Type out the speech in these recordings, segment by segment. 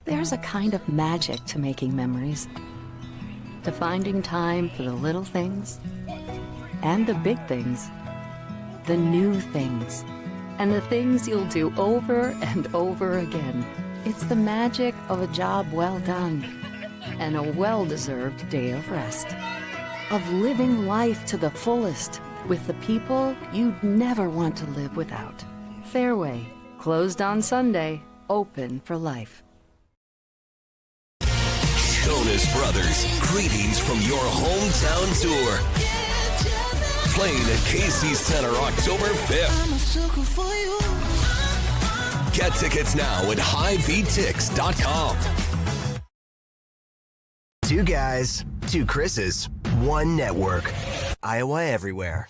There's a kind of magic to making memories, to finding time for the little things and the big things, the new things, and the things you'll do over and over again. It's the magic of a job well done and a well-deserved day of rest, of living life to the fullest with the people you'd never want to live without. Fareway, closed on Sunday, open for life. Jonas Brothers, greetings from your hometown tour. Playing at 𝗀𝗃𝗃 Center October 5th. Get tickets now at 𝗺𝗃𝗃𝗃.com. Two guys, two Chris's, one network. Iowa Everywhere.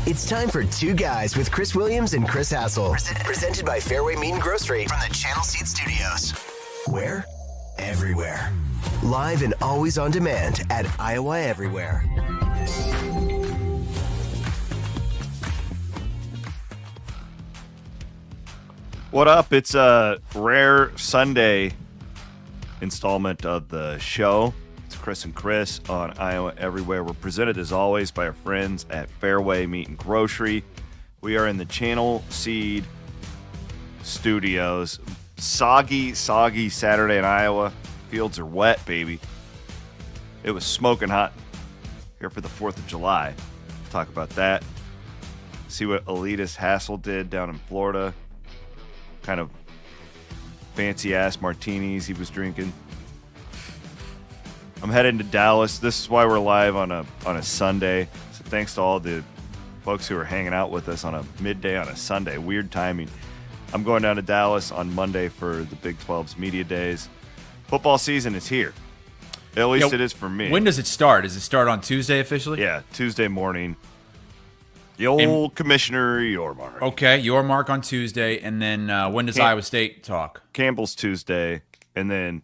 It's time for Two Guys with Chris Williams and Chris Hassel. Presented by Fareway Meat and Grocery from the Channel Seed Studios. Where? Everywhere. Live and always on demand at Iowa Everywhere. What up? It's a rare Sunday installment of the show. It's Chris and Chris on Iowa Everywhere. We're presented as always by our friends at Fareway Meat and Grocery. We are in the Channel Seed Studios. Soggy Saturday in Iowa. Fields are wet, baby. It was smoking hot here for the 4th of July. Talk about that. See what elitist Hassel did down in Florida. Kind of fancy-ass martinis he was drinking. I'm heading to Dallas. This is why we're live on a Sunday. So thanks to all the folks who are hanging out with us on a midday on a Sunday. Weird timing. I'm going down to Dallas on Monday for the Big 12's Media Days. Football season is here. At least it is for me. When does it start? Does it start on Tuesday officially? Yeah, Tuesday morning. The old Commissioner Yormark. Okay, Yormark on Tuesday, and then when does Iowa State talk? Campbell's Tuesday, and then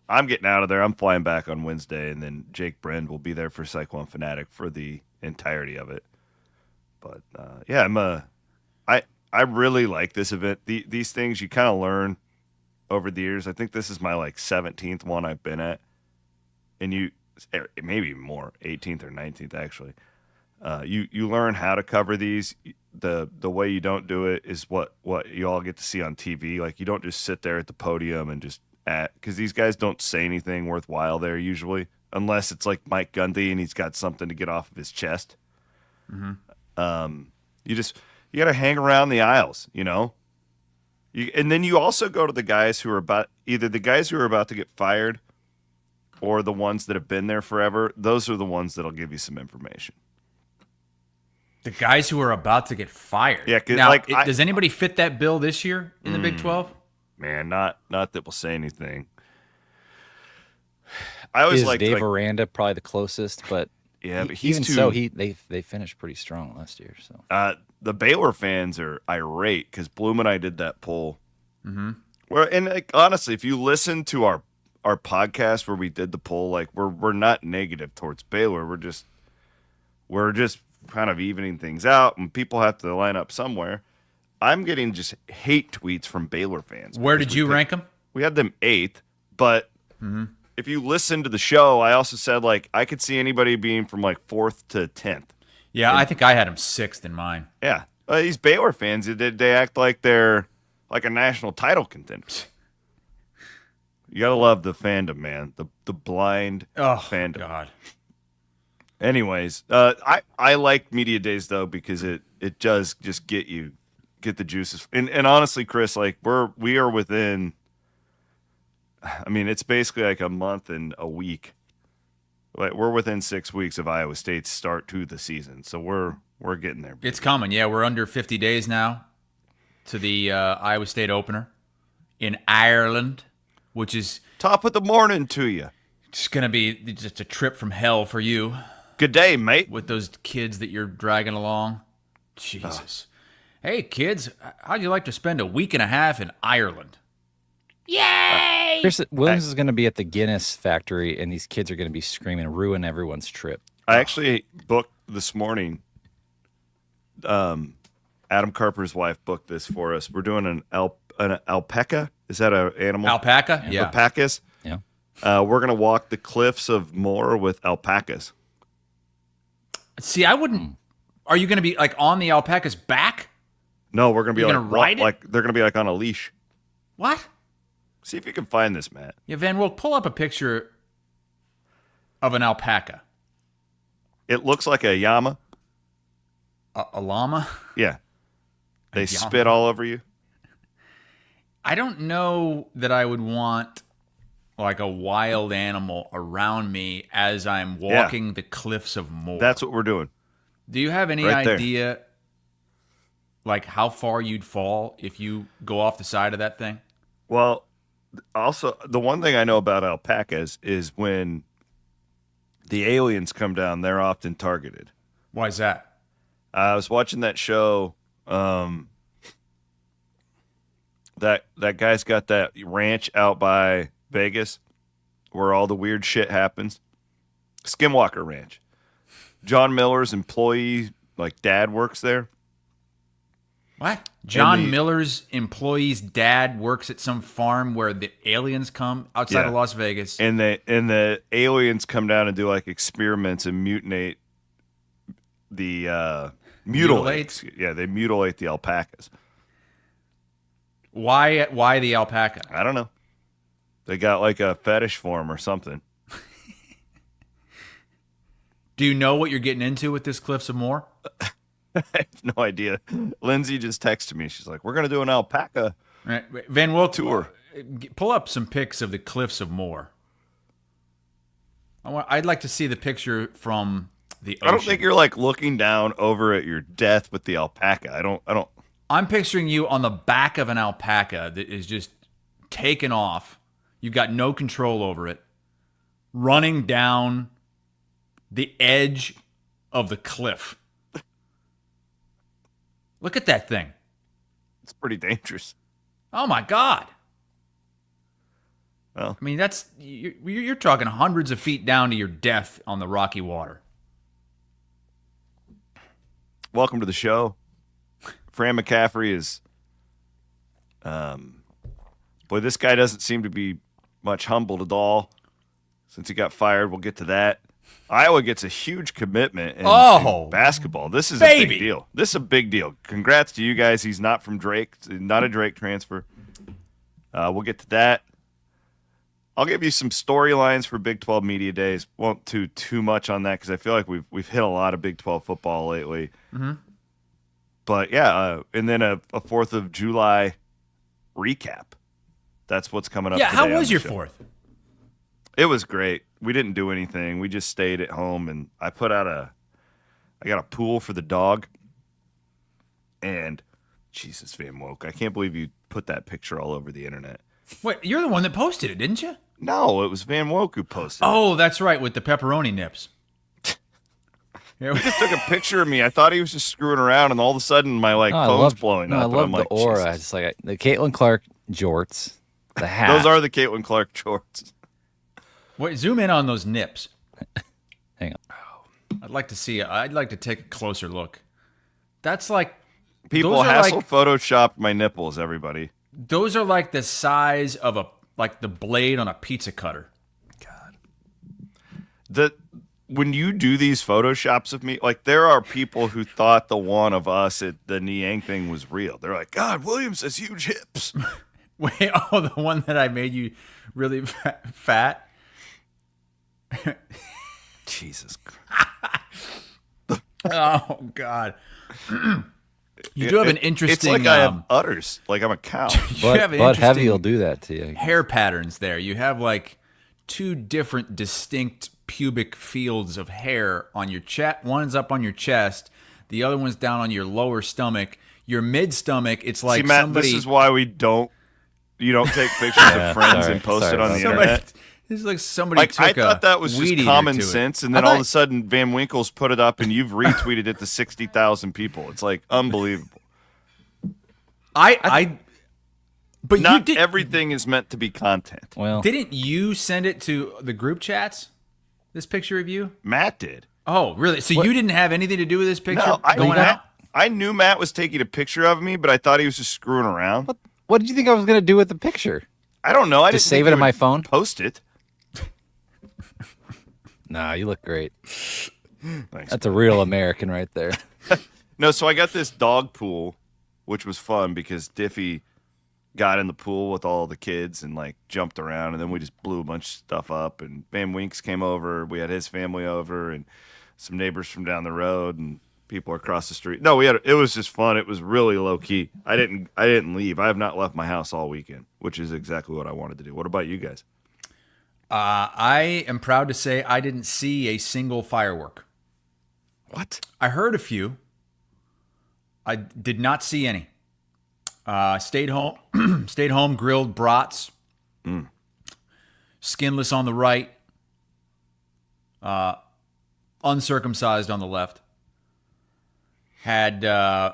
I'm getting out of there. I'm flying back on Wednesday, and then Jake Brend will be there for Cyclone Fanatic for the entirety of it. But yeah, I really like this event. These things you kind of learn over the years. I think this is my 17th one I've been at, and maybe more, 18th or 19th actually. You learn how to cover these. The way you don't do it is what you all get to see on TV. Like, you don't just sit there at the podium and just because these guys don't say anything worthwhile there usually, unless it's like Mike Gundy and he's got something to get off of his chest. Mm-hmm. You got to hang around the aisles, you know. And then you also go to the guys who are either the guys who are about to get fired or the ones that have been there forever. Those are the ones that'll give you some information. The guys who are about to get fired. Yeah. Now, does anybody fit that bill this year in the Big 12? Man, not that we'll say anything. I always like Dave Aranda probably the closest, but yeah, but he's they finished pretty strong last year. So the Baylor fans are irate because Bloom and I did that poll. Mm-hmm. Honestly, if you listen to our podcast where we did the poll, we're not negative towards Baylor. We're just kind of evening things out, and people have to line up somewhere. I'm getting just hate tweets from Baylor fans. Where did you rank them? We had them 8th, but if you listen to the show, I also said I could see anybody being from 4th to 10th. Yeah, I think I had them 6th in mine. Yeah, these Baylor fans, they act like they're like a national title contender. You gotta love the fandom, man. The blind fandom. God. Anyways, I like Media Days though because it does just get the juices. And honestly, Chris, we are within. I mean, it's basically a month and a week. We're within 6 weeks of Iowa State's start to the season, so we're getting there. It's coming. Yeah, we're under 50 days now to the Iowa State opener in Ireland, which is top of the morning to you. It's gonna be just a trip from hell for you. Good day, mate. With those kids that you're dragging along. Jesus. Hey, kids, how'd you like to spend a week and a half in Ireland? Yay! Chris Williams is going to be at the Guinness factory, and these kids are going to be screaming, ruin everyone's trip. I actually booked this morning. Adam Carper's wife booked this for us. We're doing an alpaca Is that an animal? Alpaca? Yeah. Alpacas? Yeah. We're going to walk the cliffs of 𝗺 with alpacas. See, I wouldn't. Are you going to be like on the alpaca's back? No, we're going to be You're like, gonna ride it? like they're going to be like on a leash. What? See if you can find this, Matt. Yeah, Van Wilk, pull up a picture of an alpaca. It looks like a llama. A llama? Yeah. They llama. spit all over you. I don't know that I would want like a wild animal around me as I'm walking the cliffs of 𝗺. That's what we're doing. Do you have any Right there. idea like how far you'd fall if you go off the side of that thing? Well, also, the one thing I know about alpacas is when the aliens come down, they're often targeted. Why is that? I was watching that show. That guy's got that ranch out by Vegas where all the weird shit happens. Skinwalker Ranch. John Miller's employee, like dad, works there. What? John the- Miller's employee's dad works at some farm where the aliens come outside Yeah. of Las Vegas. And the aliens come down and do like experiments and mutilate the mutilate. Yeah, they mutilate the alpacas. Why the alpaca? I don't know. They got like a fetish for 'em or something. Do you know what you're getting into with this Cliffs of 𝗺? I have no idea. Lindsay just texted me. She's like, "We're gonna do an alpaca." Right. Van Wilk, Tour. pull up some pics of the Cliffs of 𝗺. I'd like to see the picture from the ocean. I don't think you're like looking down over at your death with the alpaca. I don't. I'm picturing you on the back of an alpaca that is just taken off. You've got no control over it, running down the edge of the cliff. Look at that thing. It's pretty dangerous. Oh my God. Well, I mean, you're talking hundreds of feet down to your death on the rocky water. welcome to the show. Fran McCaffery is, boy, this guy doesn't seem to be much humbled at all since he got fired. We'll get to that. Iowa gets a huge commitment in basketball. This is a big deal. This is a big deal. Congrats to you guys. He's not from Drake, not a Drake transfer. We'll get to that. I'll give you some storylines for Big 12 Media Days. Won't do too much on that because I feel like we've hit a lot of Big 12 football lately. Mm-hmm. But yeah, and then a 4th of July recap. That's what's coming up. Yeah, how today on was the your show. 4th? It was great. We didn't do anything. We just stayed at home, and I got a pool for the dog. And Jesus, Van Woke, I can't believe you put that picture all over the internet. Wait, you're the one that posted it, didn't you? No, it was Van Woke who posted it. Oh, that's right, with the pepperoni nips. He just took a picture of me. I thought he was just screwing around, and all of a sudden my phone's blowing up. I and love I'm the like, aura. Jesus. It's like the Caitlin Clark jorts, the hat. Those are the Caitlin Clark shorts. Wait, zoom in on those nips. Hang on. I'd like to take a closer look. That's like People those are hassle like- photoshopped my nipples, everybody. those are like the size of the blade on a pizza cutter. When you do these photoshops of me, like there are people who thought the one of us at the Niang thing was real. They're like, God, Williams has huge hips. Wait, the one that I made you really fat? Jesus Christ. Oh, God. You do have an interesting... It's like I have udders, like I'm a cow. you have an Bud Heavy interesting will do that to you. hair patterns there. You have like two different distinct pubic fields of hair on your chest. One's up on your chest. The other one's down on your lower stomach. Your mid-stomach, it's like See, Matt, somebody... this is why you don't take pictures of friends and post it on the internet. This is like somebody took I thought that was weed just eater common to it. sense, and then all of a sudden Van Winkle's put it up, and you've retweeted it to 60,000 people. It's like unbelievable. But Not you did, everything is meant to be content. Well, didn't you send it to the group chats? This picture of you? Matt did. Oh, really? So you didn't have anything to do with this picture No, going out? I knew Matt was taking a picture of me, but I thought he was just screwing around. What did you think I was going to do with the picture? I don't know. I Just didn't save think it you on my would phone? Post it. Nah, you look great. Thanks. That's a real American right there. No, so I got this dog pool, which was fun because Diffie got in the pool with all the kids and like jumped around, and then we just blew a bunch of stuff up. And Van Winks came over. We had his family over, and some neighbors from down the road, and people across the street. No, it was just fun. It was really low key. I didn't leave. I have not left my house all weekend, which is exactly what I wanted to do. What about you guys? I am proud to say I didn't see a single firework. What? I heard a few. I did not see any. Stayed home. Stayed home. Grilled brats. Skinless on the right. Uncircumcised on the left. Had them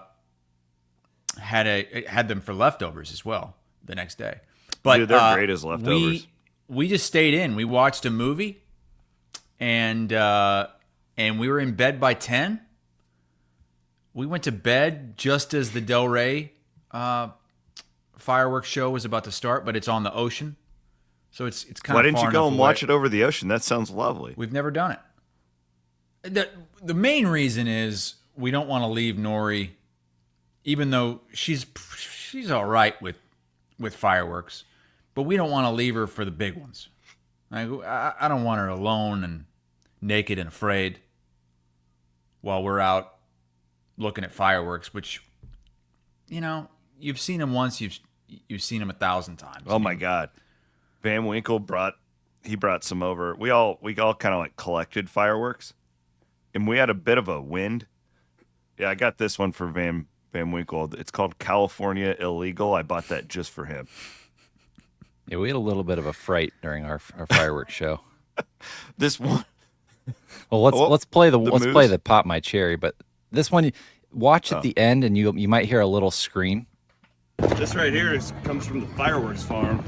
for leftovers as well the next day. But Dude, they're great as leftovers. We just stayed in. We watched a movie, and we were in bed by 10. We went to bed just as the 𝗙𝗹𝗃 fireworks show was about to start, but it's on the ocean, so it's kind of far. Why didn't you go and away. watch it over the ocean? That sounds lovely. We've never done it. The main reason is we don't want to leave Nori, even though she's all right with fireworks, but we don't want to leave her for the big ones. Like, I don't want her alone and naked and afraid while we're out looking at fireworks, which, you know, you've seen them once, you've seen them 1,000 times. Oh my God, Van Winkle brought some over. We all kind of like collected fireworks, and we had a bit of a wind. Yeah, I got this one for Van Winkle. It's called California Illegal. I bought that just for him. Yeah, we had a little bit of a fright during our fireworks show. This one. Well, let's play moose. the Pop My Cherry, but this one, watch at the end, and you might hear a little scream. This right here comes from the fireworks farm.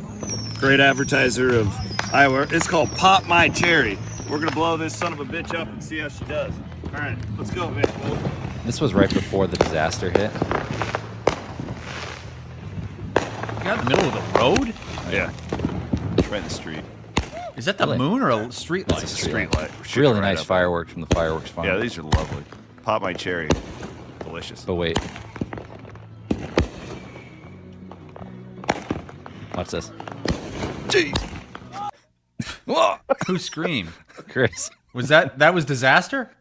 Great advertiser of Iowa. It's called Pop My Cherry. We're gonna blow this son of a bitch up and see how she does. All right, let's go, Van. This was right before the disaster hit. You're in the middle of the road? Yeah, right in the street. Is that the moon or a street light? It's a street light. We're shooting Really right nice up. fireworks from the fireworks farm. Yeah, these are lovely. Pop My Cherry, delicious. But wait. Watch this. Jeez. Who screamed? Chris. Was that was disaster?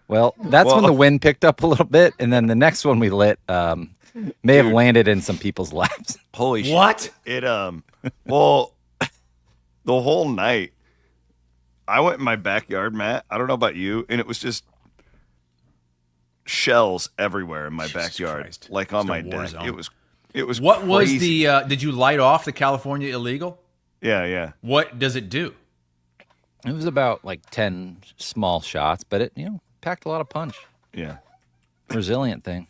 Well, that's when the wind picked up a little bit, and then the next one we lit may have landed in some people's laps. Holy shit. What? It well, the whole night I went in my backyard, Matt. I don't know about you, and it was just shells everywhere in my backyard, Christ. like on It's my a war deck. zone. It was What was crazy. did you light off the California Illegal? Yeah. What does it do? It was about like 10 small shots, but it, packed a lot of punch. Yeah. Resilient thing.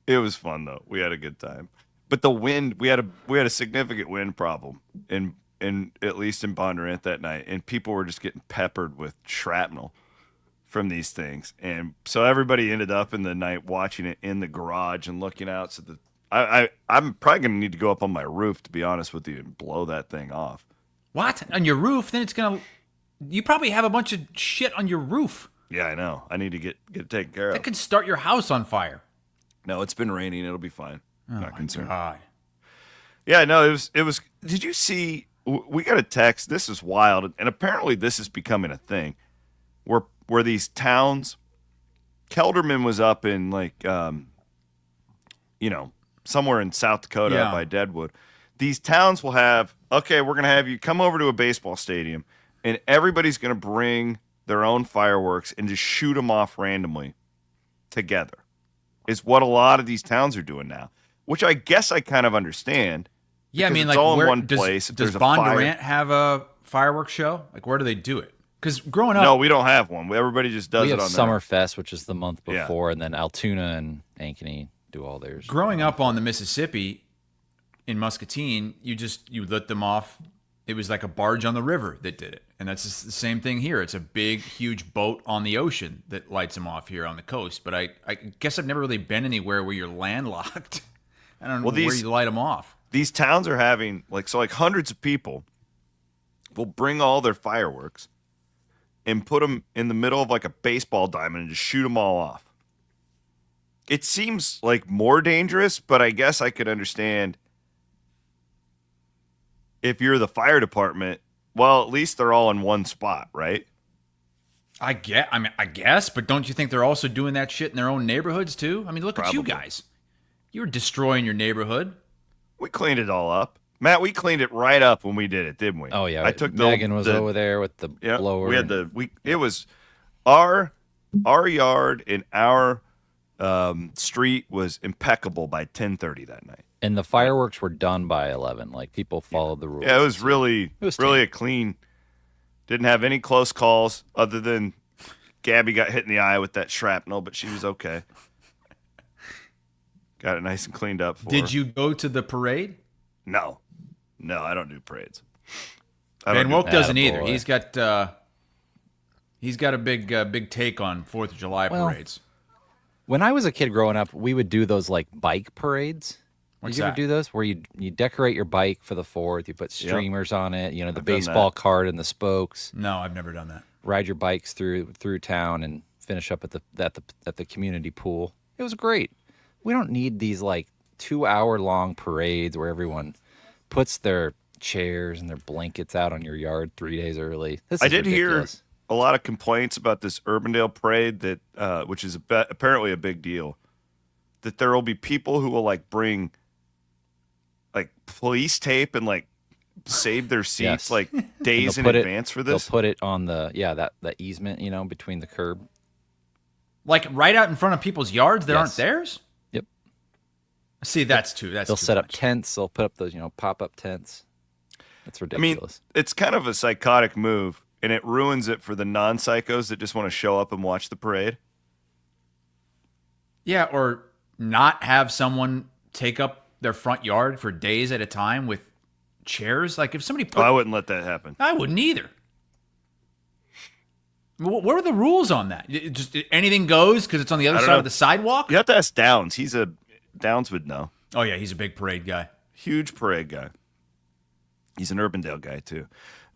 It was fun though. We had a good time. But the wind, we had a significant wind problem in at least in Bondurant that night, and people were just getting peppered with shrapnel from these things. And so everybody ended up in the night watching it in the garage and looking out. So I'm probably going to need to go up on my roof, to be honest with you, and blow that thing off. What? On your roof? Then it's going to... You probably have a bunch of shit on your roof. Yeah, I know. I need to get it taken care That of. could start your house on fire. No, it's been raining. It'll be fine. Oh, Not my concerned. God. Yeah, no, it was. Did you see? We got a text. This is wild, and apparently this is becoming a thing. Where these towns, Kelderman was up in somewhere in South Dakota by Deadwood. These towns will have, okay, we're gonna have you come over to a baseball stadium, and everybody's gonna bring their own fireworks and just shoot them off randomly together. Is what a lot of these towns are doing now, which I guess I kind of understand. Yeah, I mean, it's like, all in where, one does, place. If does there's a fire- Bondurant have a fireworks show? Like, where do they do it? Because growing up... No, we don't have one. Everybody just does We it have on their own. Summerfest, which is the month Yeah. before, and then Altoona and Ankeny do all theirs. Growing up on the Mississippi in Muscatine, you lit them off. It was like a barge on the river that did it. And that's just the same thing here. It's a big, huge boat on the ocean that lights them off here on the coast. But I guess I've never really been anywhere where you're landlocked I don't know where you light them off. These towns are having like hundreds of people will bring all their fireworks and put them in the middle of like a baseball diamond and just shoot them all off. It seems like more dangerous, but I guess I could understand if you're the fire department. Well, at least they're all in one spot, right? I guess, but don't you think they're also doing that shit in their own neighborhoods too? I mean, look at you guys. You were destroying your neighborhood. We cleaned it all up. Matt, we cleaned it right up when we did it, didn't we? Oh yeah. I took Megan was over there with the blower. We had it was our yard and our street was impeccable by 10:30 that night. And the fireworks were done by 11. Like people followed the rules. Yeah, it was really a clean. Didn't have any close calls other than Gabby got hit in the eye with that shrapnel, but she was okay. Got it nice and cleaned up for her. Did you go to the parade? No, I don't do parades. Van Woke doesn't either. He's got a big take on 4th of July parades. When I was a kid growing up, we would do those like bike parades. Did you ever do those where you decorate your bike for the 4th? You put streamers on it. You know, the baseball card and the spokes. No, I've never done that. Ride your bikes through town and finish up at the community pool. It was great. We don't need these like 2-hour-long parades where everyone puts their chairs and their blankets out on your yard 3 days early. I did hear a lot of complaints about this Urbandale parade that, which is apparently a big deal. That there will be people who will like bring like police tape and like save their seats like days in advance for this. They'll put it on the that easement, you know, between the curb. Like right out in front of people's yards that aren't theirs? Yep. See, that's too They'll set up tents, they'll put up those, pop-up tents. That's ridiculous. I mean, it's kind of a psychotic move, and it ruins it for the non-psychos that just want to show up and watch the parade. Yeah, or not have someone take up their front yard for days at a time with chairs. Like if somebody I wouldn't let that happen. I wouldn't either. What are the rules on that? Just anything goes because it's on the other side of the sidewalk? You have to ask Downs. Downs would know. Oh, yeah, he's a big parade guy. Huge parade guy. He's an Urbandale guy, too.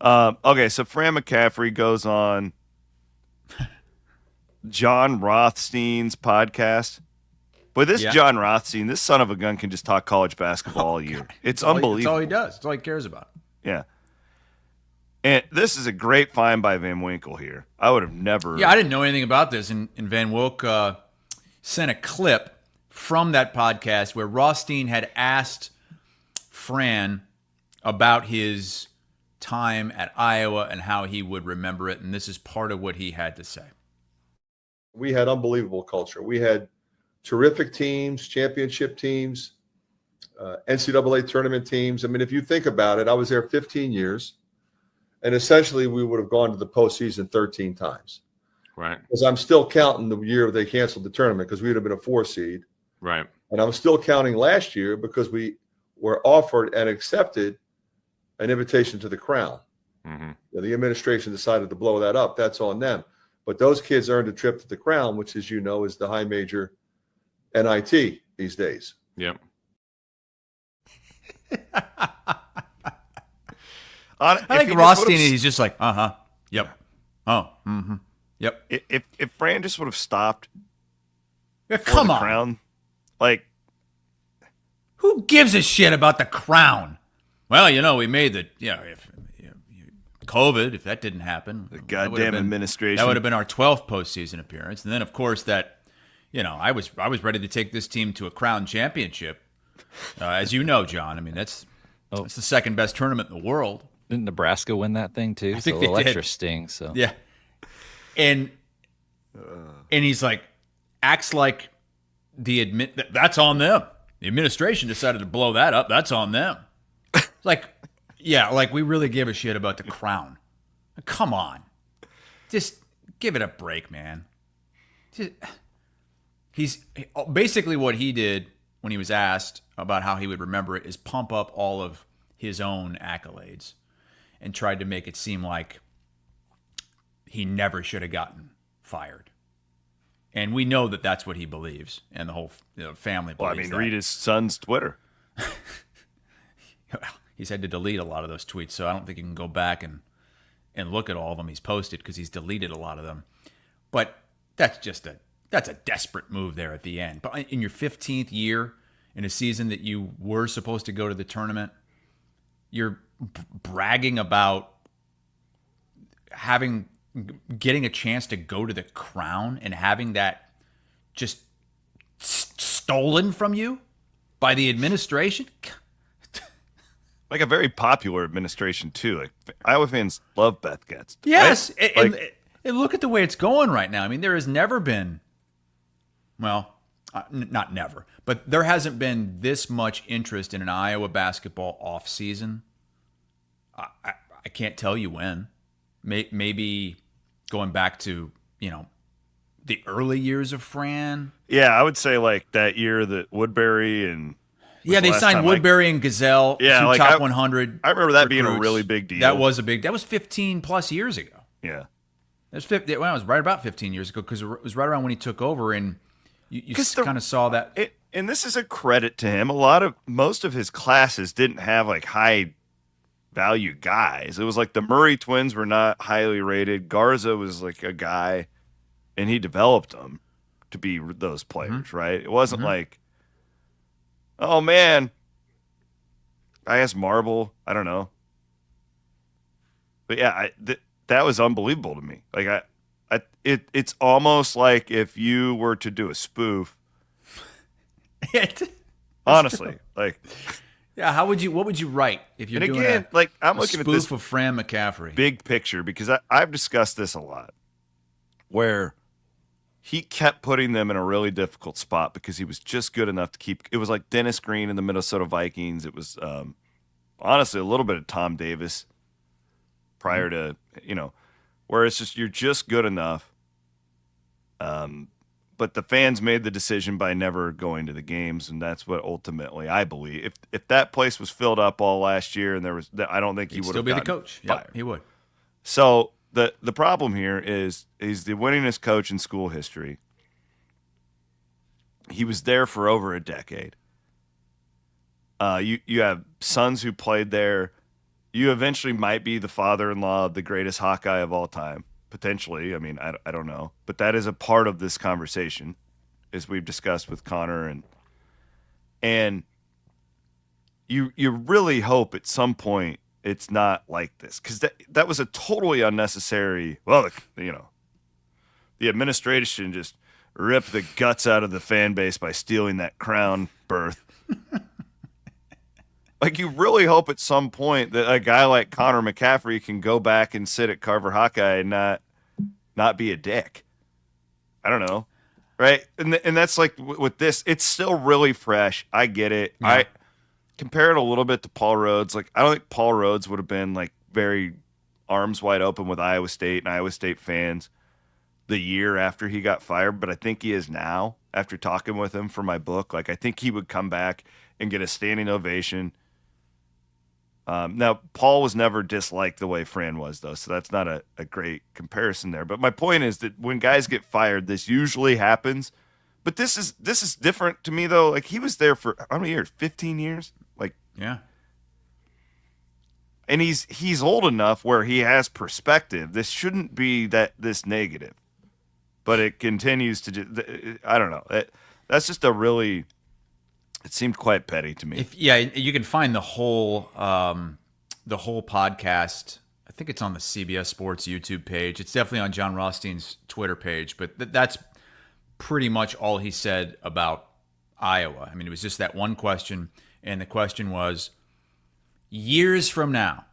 Okay, so Fran McCaffery goes on John Rothstein's podcast. But this John Rothstein, this son of a gun can just talk college basketball all year. It's unbelievable. That's all he does. That's all he cares about. Yeah. And this is a great find by Van Winkle here. I would have never... Yeah, I didn't know anything about this. And Van Wook sent a clip from that podcast where Rothstein had asked Fran about his time at Iowa and how he would remember it. And this is part of what he had to say. We had unbelievable culture. We had terrific teams, championship teams, NCAA tournament teams. I mean, if you think about it, I was there 15 years, and essentially we would have gone to the postseason 13 times. Right. Because I'm still counting the year they canceled the tournament because we would have been a 4 seed. Right. And I'm still counting last year because we were offered and accepted an invitation to the Crown. Mm-hmm. The administration decided to blow that up. That's on them. But those kids earned a trip to the Crown, which, as you know, is the high major NIT these days. Yep. I think Rothstein, he's just like, yep, oh, mm-hmm, yep. If Fran just would have stopped, come on, Crown, like, who gives a shit about the Crown? Well, we made the if COVID, if that didn't happen, the goddamn administration, that would have been our 12th postseason appearance, and then of course that. I was ready to take this team to a Crown championship. As you know, John, I mean, it's the second best tournament in the world. Didn't Nebraska win that thing too? I think they did. Extra sting. So yeah, and he's like, acts like that's on them. The administration decided to blow that up. That's on them. Like we really give a shit about the Crown. Come on, just give it a break, man. He's basically what he did when he was asked about how he would remember it is pump up all of his own accolades and tried to make it seem like he never should have gotten fired. And we know that that's what he believes, and the whole family believes Well, I mean, that. read his son's Twitter. He's had to delete a lot of those tweets, so I don't think you can go back and look at all of them he's posted because he's deleted a lot of them. But that's a desperate move there at the end. But in your 15th year in a season that you were supposed to go to the tournament, you're bragging about getting a chance to go to the crown and having that just stolen from you by the administration. Like a very popular administration too. Like Iowa fans love Beth Getz. Yes, right? and look at the way it's going right now. I mean, there has never been, well, not never, but there hasn't been this much interest in an Iowa basketball off season. I can't tell you when. Maybe going back to the early years of Fran. Yeah, I would say like that year that Woodbury and they signed Woodbury and Gsell, two top 100. I remember that being a recruits. really big deal. That was 15 plus years ago. Yeah. It was right about 15 years ago because it was right around when he took over, and you kind of saw that. And this is a credit to him. Most of his classes didn't have like high value guys. It was like the Murray twins were not highly rated. Garza was like a guy, and he developed them to be those players, right? It wasn't like, oh man, I guess Marble. I don't know, but yeah, that was unbelievable to me. Like it's almost like if you were to do a spoof. Honestly, like, yeah, what would you write if you're doing I'm looking at this spoof of Fran McCaffery? Big picture, because I've discussed this a lot, where he kept putting them in a really difficult spot because he was just good enough to keep. It was like Dennis Green and the Minnesota Vikings. It was honestly a little bit of Tom Davis prior to where it's just you're just good enough. But the fans made the decision by never going to the games, and that's what ultimately I believe. If that place was filled up all last year, and I don't think he would still be the coach. Yeah, he would. So the problem here is he's the winningest coach in school history. He was there for over a decade. You have sons who played there. You eventually might be the father-in-law of the greatest Hawkeye of all time. Potentially. I mean, I don't know. But that is a part of this conversation, as we've discussed with Connor. And you really hope at some point it's not like this. Because that was a totally unnecessary, the administration just ripped the guts out of the fan base by stealing that crown berth. Like, you really hope at some point that a guy like Connor McCaffery can go back and sit at Carver Hawkeye and not be a dick. I don't know. Right? And that's like with this, it's still really fresh. I get it. Yeah. I compare it a little bit to Paul Rhodes. Like, I don't think Paul Rhodes would have been like very arms wide open with Iowa State and Iowa State fans the year after he got fired, but I think he is now after talking with him for my book. Like, I think he would come back and get a standing ovation. Now, Paul was never disliked the way Fran was, though, so that's not a great comparison there. But my point is that when guys get fired, this usually happens. But this is different to me, though. Like, he was there for how many years? 15 years? Like, yeah. And he's old enough where he has perspective. This shouldn't be this negative, but it continues to. I don't know. That's just a really. It seemed quite petty to me. You can find the whole podcast. I think it's on the CBS Sports YouTube page. It's definitely on John Rothstein's Twitter page, but that's pretty much all he said about Iowa. I mean, it was just that one question, and the question was, years from now,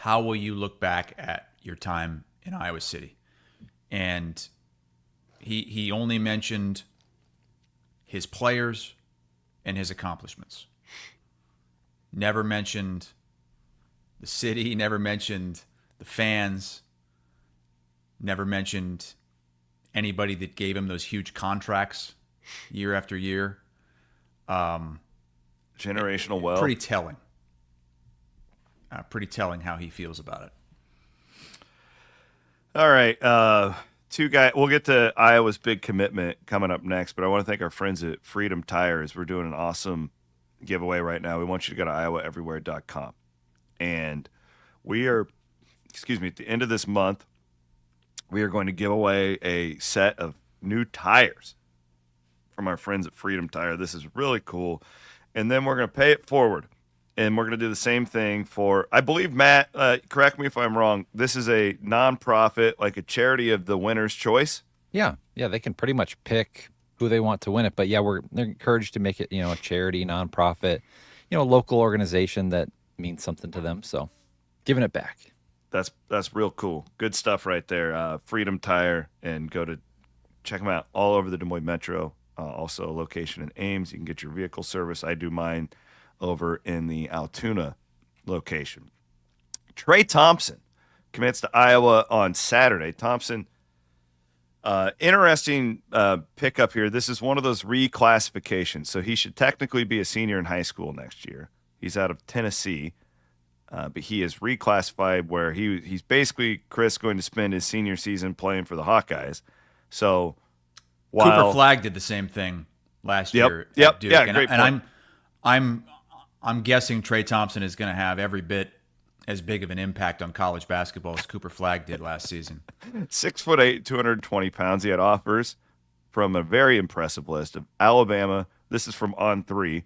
how will you look back at your time in Iowa City? And he only mentioned his players and his accomplishments. Never mentioned the city, never mentioned the fans, never mentioned anybody that gave him those huge contracts year after year. Generational wealth. Pretty telling. Pretty telling how he feels about it. All right. two guys. We'll get to Iowa's big commitment coming up next, but I want to thank our friends at Freedom Tires. We're doing an awesome giveaway right now. We want you to go to iowaeverywhere.com. And we are, at the end of this month, we are going to give away a set of new tires from our friends at Freedom Tire. This is really cool. And then we're going to pay it forward. And we're going to do the same thing for, I believe, Matt, correct me if I'm wrong, this is a nonprofit, like a charity of the winner's choice? Yeah, they can pretty much pick who they want to win it. But yeah, they're encouraged to make it, a charity, nonprofit, a local organization that means something to them. So giving it back. That's real cool. Good stuff right there. Freedom Tire, and go to check them out all over the Des Moines Metro. Also a location in Ames. You can get your vehicle service. I do mine over in the Altoona location. Trey Thompson commits to Iowa on Saturday. Thompson, interesting pickup here. This is one of those reclassifications. So he should technically be a senior in high school next year. He's out of Tennessee, but he is reclassified where he's basically, Chris, going to spend his senior season playing for the Hawkeyes. So while Cooper Flagg did the same thing last year at Duke. Yeah, great point. And I'm guessing Trey Thompson is going to have every bit as big of an impact on college basketball as Cooper Flagg did last season. 6'8", 220 pounds. He had offers from a very impressive list of Alabama. This is from On3.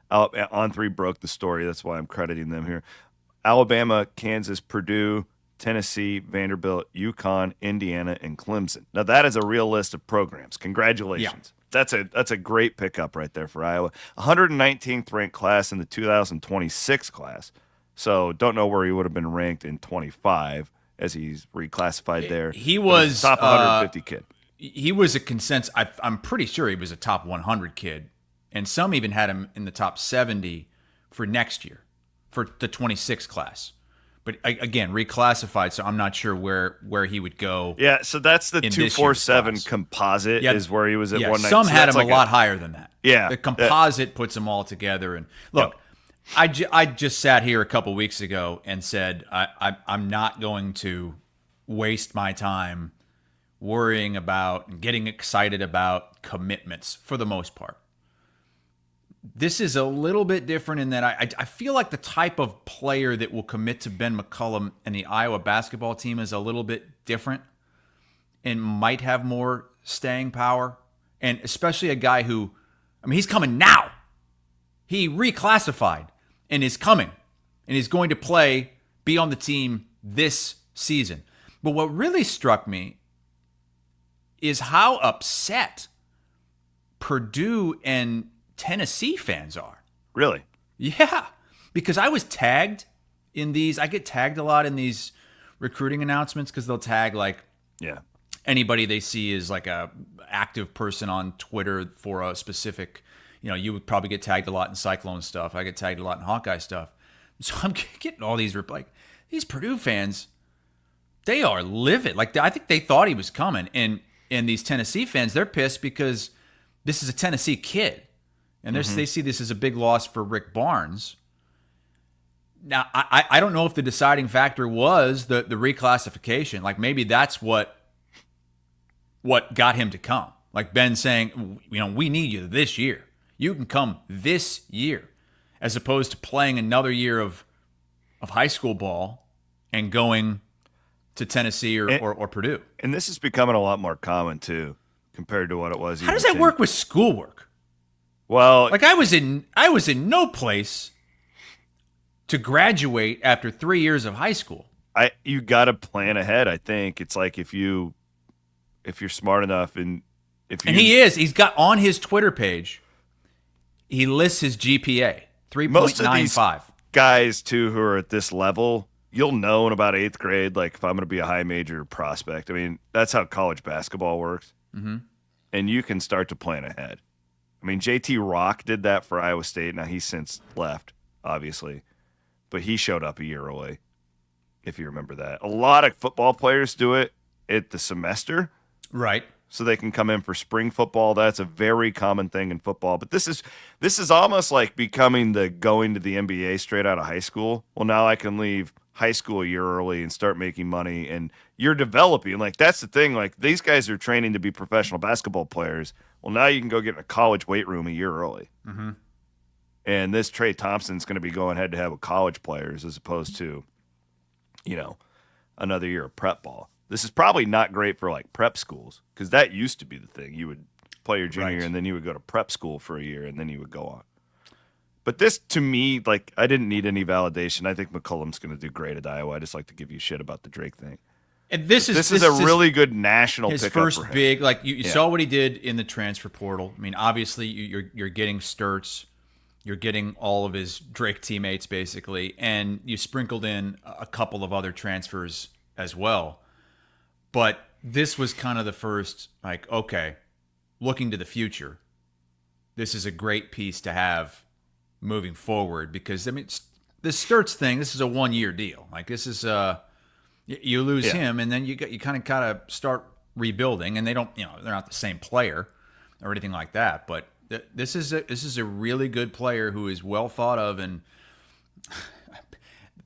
On3 broke the story. That's why I'm crediting them here. Alabama, Kansas, Purdue, Tennessee, Vanderbilt, UConn, Indiana, and Clemson. Now that is a real list of programs. Congratulations. Yeah. That's a great pickup right there for Iowa. 119th ranked class in the 2026 class. So don't know where he would have been ranked in 25 as he's reclassified there. He was top 150 kid. He was a consensus. I'm pretty sure he was a top 100 kid, and some even had him in the top 70 for next year for the 26 class. But again, reclassified, so I'm not sure where he would go. Yeah, so that's the 247 composite is where he was at 190. Some had him a lot higher than that. Yeah. The composite puts them all together. And look, I just sat here a couple weeks ago and said I'm not going to waste my time worrying about and getting excited about commitments for the most part. This is a little bit different in that I feel like the type of player that will commit to Ben McCollum and the Iowa basketball team is a little bit different and might have more staying power. And especially a guy who, he's coming now. He reclassified and is coming and is going to be on the team this season. But what really struck me is how upset Purdue and Tennessee fans are. Really? Yeah, because I was tagged in these. I get tagged a lot in these recruiting announcements because they'll tag anybody they see is like a active person on Twitter for a specific, you would probably get tagged a lot in Cyclone stuff. I get tagged a lot in Hawkeye stuff. So I'm getting all these, these Purdue fans, they are livid. I think they thought he was coming. And these Tennessee fans, they're pissed because this is a Tennessee kid. And they see this as a big loss for Rick Barnes. Now, I don't know if the deciding factor was the reclassification. Maybe that's what got him to come. Ben saying, we need you this year. You can come this year, as opposed to playing another year of high school ball and going to Tennessee or Purdue. And this is becoming a lot more common, too, compared to what it was. How does that work with schoolwork? Well, I was in no place to graduate after 3 years of high school. You got to plan ahead. I think it's like if you're smart enough and he's got on his Twitter page, he lists his GPA 3.95. Most of these guys too who are at this level, you'll know in about 8th grade, if I'm going to be a high major prospect. That's how college basketball works, and you can start to plan ahead. JT Rock did that for Iowa State. Now, he's since left, obviously. But he showed up a year early, if you remember that. A lot of football players do it at the semester. Right. So they can come in for spring football. That's a very common thing in football. But this is almost like becoming the going to the NBA straight out of high school. Well, now I can leave high school a year early and start making money. And you're developing. Like, that's the thing. Like, these guys are training to be professional basketball players. Well, now you can go get in a college weight room a year early. Mm-hmm. And this Trey Thompson's going to be going head to head with college players as opposed to, another year of prep ball. This is probably not great for like prep schools because that used to be the thing. You would play your junior year and then you would go to prep school for a year and then you would go on. But this, to me, like, I didn't need any validation. I think McCollum's going to do great at Iowa. I just like to give you shit about the Drake thing. And this is a really good national his pickup first for him. big. Like you saw what he did in the transfer portal. I mean, obviously you're getting 𝗙ecie, you're getting all of his Drake teammates basically, and you sprinkled in a couple of other transfers as well. But this was kind of the first, like, okay, looking to the future, this is a great piece to have moving forward because, I mean, this 𝗙ecie thing, this is a 1-year deal. Like, this is you lose him, and then you kind of gotta start rebuilding. And they don't, they're not the same player or anything like that. But this is a really good player who is well thought of, and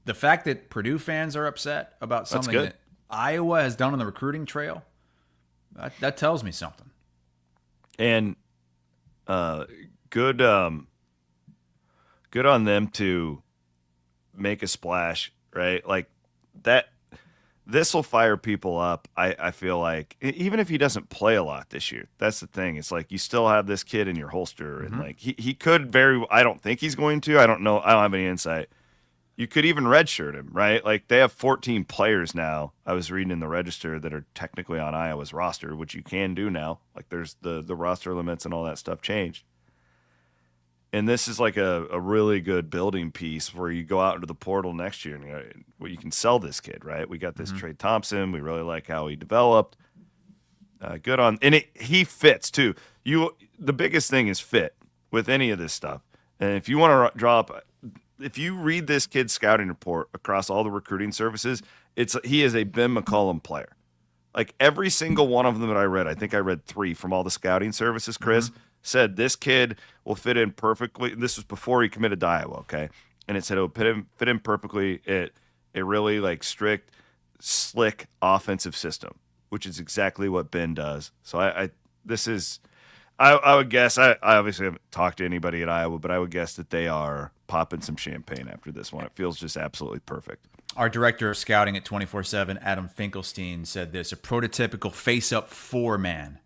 the fact that Purdue fans are upset about something that Iowa has done on the recruiting trail, that tells me something. And good on them to make a splash, right? Like that. This will fire people up. I feel like, even if he doesn't play a lot this year, that's the thing. It's like you still have this kid in your holster, and like he could I don't think he's going to. I don't know. I don't have any insight. You could even redshirt him, right? Like, they have 14 players now. I was reading in the Register that are technically on Iowa's roster, which you can do now. Like, there's the roster limits and all that stuff changed. And this is like a really good building piece where you go out into the portal next year and you can sell this kid, right? We got this Trey Thompson. We really like how he developed. Good on, and he fits too. The biggest thing is fit with any of this stuff. And if you want to draw up, if you read this kid's scouting report across all the recruiting services, he is a Ben McCollum player. Like, every single one of them that I read, I think I read 3 from all the scouting services, Chris, said this kid will fit in perfectly. This was before he committed to Iowa, okay? And it said it would fit in perfectly at a really, like, strict, slick offensive system, which is exactly what Ben does. So I would guess, I obviously haven't talked to anybody at Iowa, but I would guess that they are popping some champagne after this one. It feels just absolutely perfect. Our director of scouting at 24/7, Adam Finkelstein, said this: a prototypical face-up 4-man.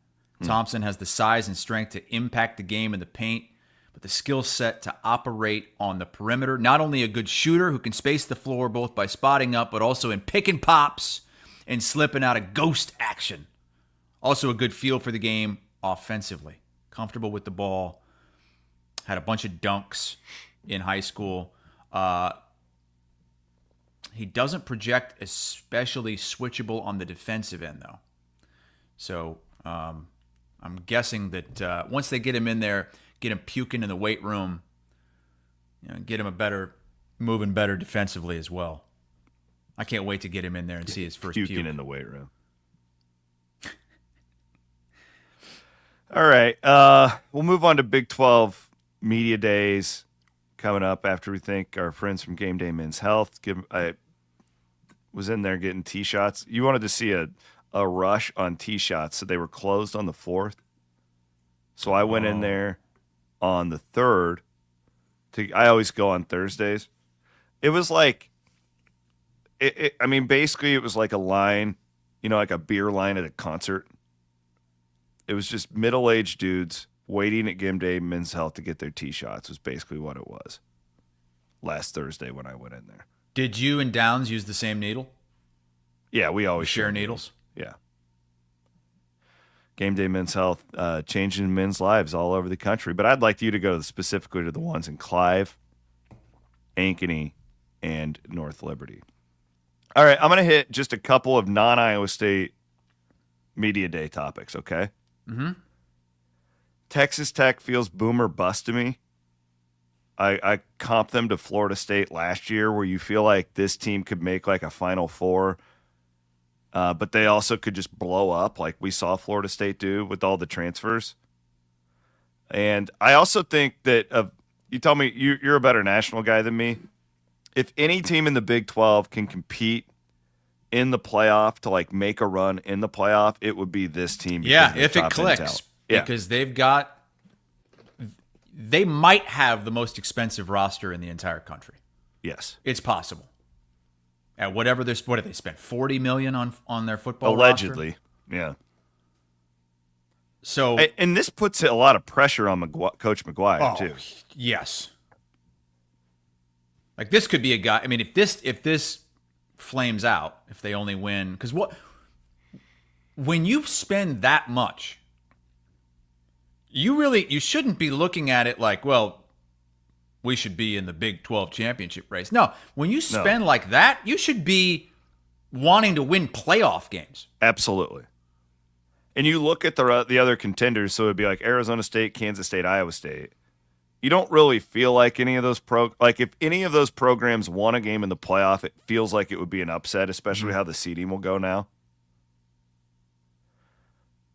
Thompson has the size and strength to impact the game in the paint, but the skill set to operate on the perimeter. Not only a good shooter who can space the floor both by spotting up, but also in pick and pops and slipping out of ghost action. Also a good feel for the game offensively. Comfortable with the ball. Had a bunch of dunks in high school. He doesn't project especially switchable on the defensive end, though. So I'm guessing that once they get him in there, get him puking in the weight room, get him moving better defensively as well. I can't wait to get him in there and see his first puking in the weight room. All right, we'll move on to Big 12 Media Days coming up after we thank our friends from Game Day Men's Health. I was in there getting tee shots. You wanted to see a rush on tee shots, so they were closed on the 4th. So I went in there on the 3rd. I always go on Thursdays. It was like, basically it was like a line, like a beer line at a concert. It was just middle-aged dudes waiting at Game Day Men's Health to get their tee shots was basically what it was last Thursday when I went in there. Did you and Downs use the same needle? Yeah, we always share needles. Yeah. Game Day Men's Health, changing men's lives all over the country. But I'd like you to go specifically to the ones in Clive, Ankeny, and North Liberty. All right, I'm going to hit just a couple of non-Iowa State Media Day topics, okay? Mm-hmm. Texas Tech feels boom or bust to me. I comp them to Florida State last year, where you feel like this team could make like a Final Four, but they also could just blow up like we saw Florida State do with all the transfers. And I also think that you tell me you're a better national guy than me. If any team in the Big 12 can compete in the playoff to like make a run in the playoff, it would be this team. Yeah, because of if the it top end clicks, talent. Yeah. because they might have the most expensive roster in the entire country. Yes, It's possible. At whatever what did they spend? $40 million on their football allegedly. roster? Yeah. So And this puts a lot of pressure on Coach McGuire too. Yes. Like this could be a guy. I mean, if this flames out, if they only win, because when you spend that much, you shouldn't be looking at it like, well, we should be in the Big 12 championship race. No, when you spend like that, you should be wanting to win playoff games. Absolutely. And you look at the other contenders, so it'd be like Arizona State, Kansas State, Iowa State. You don't really feel like any of those if any of those programs won a game in the playoff, it feels like it would be an upset, especially how the seeding will go now.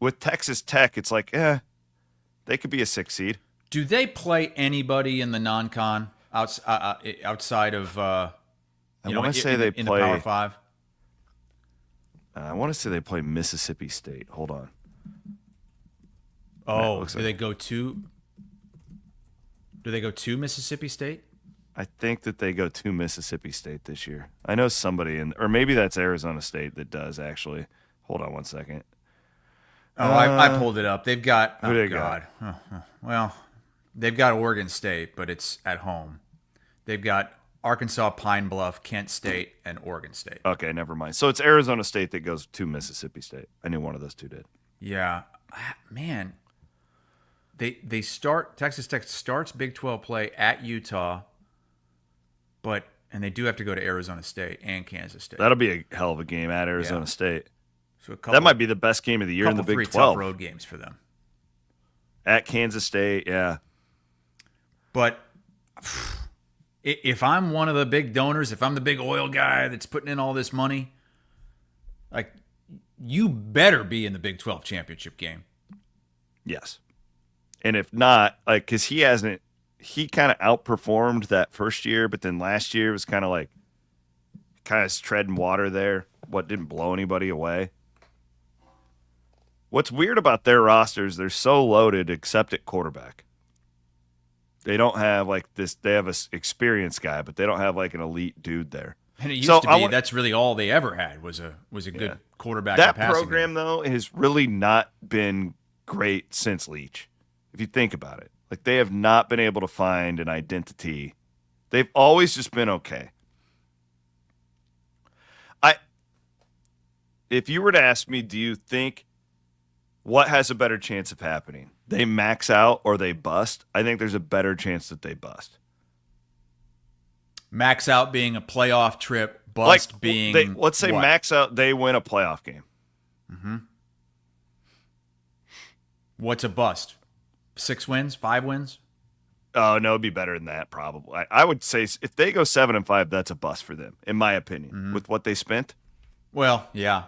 With Texas Tech, it's like, they could be a 6 seed. Do they play anybody in the non-con outside of? I want to say they in play the Power Five. I want to say they play Mississippi State. Hold on. Oh, they go to? Do they go to Mississippi State? I think that they go to Mississippi State this year. I know somebody or maybe that's Arizona State that does actually. Hold on one second. Oh, I pulled it up. They've got. Who they got? Well, they've got Oregon State, but it's at home. They've got Arkansas, Pine Bluff, Kent State, and Oregon State. Okay, never mind. So it's Arizona State that goes to Mississippi State. I knew one of those two did. Yeah, man. They start. Texas Tech starts Big 12 play at Utah, and they do have to go to Arizona State and Kansas State. That'll be a hell of a game at Arizona State. So that might be the best game of the year in the Big 12. Tough road games for them. At Kansas State, yeah. But if I'm one of the big donors, if I'm the big oil guy that's putting in all this money, like, you better be in the Big 12 championship game. Yes. And if not, like, because he kind of outperformed that first year, but then last year was kind of treading water there. What didn't blow anybody away. What's weird about their rosters, they're so loaded except at quarterback. They don't have like this. They have an experienced guy, but they don't have like an elite dude there. And it used to be that's really all they ever had was a good quarterback. That program though has really not been great since 𝗙liche. If you think about it, like they have not been able to find an identity. They've always just been okay. If you were to ask me, do you think what has a better chance of happening? They max out or they bust? I think there's a better chance that they bust. Max out being a playoff trip, bust being let's say what? Max out, they win a playoff game. Mm-hmm. What's a bust? 6 wins, 5 wins? Oh no, it'd be better than that probably. I would say if they go 7-5, that's a bust for them, in my opinion, with what they spent. Well, yeah.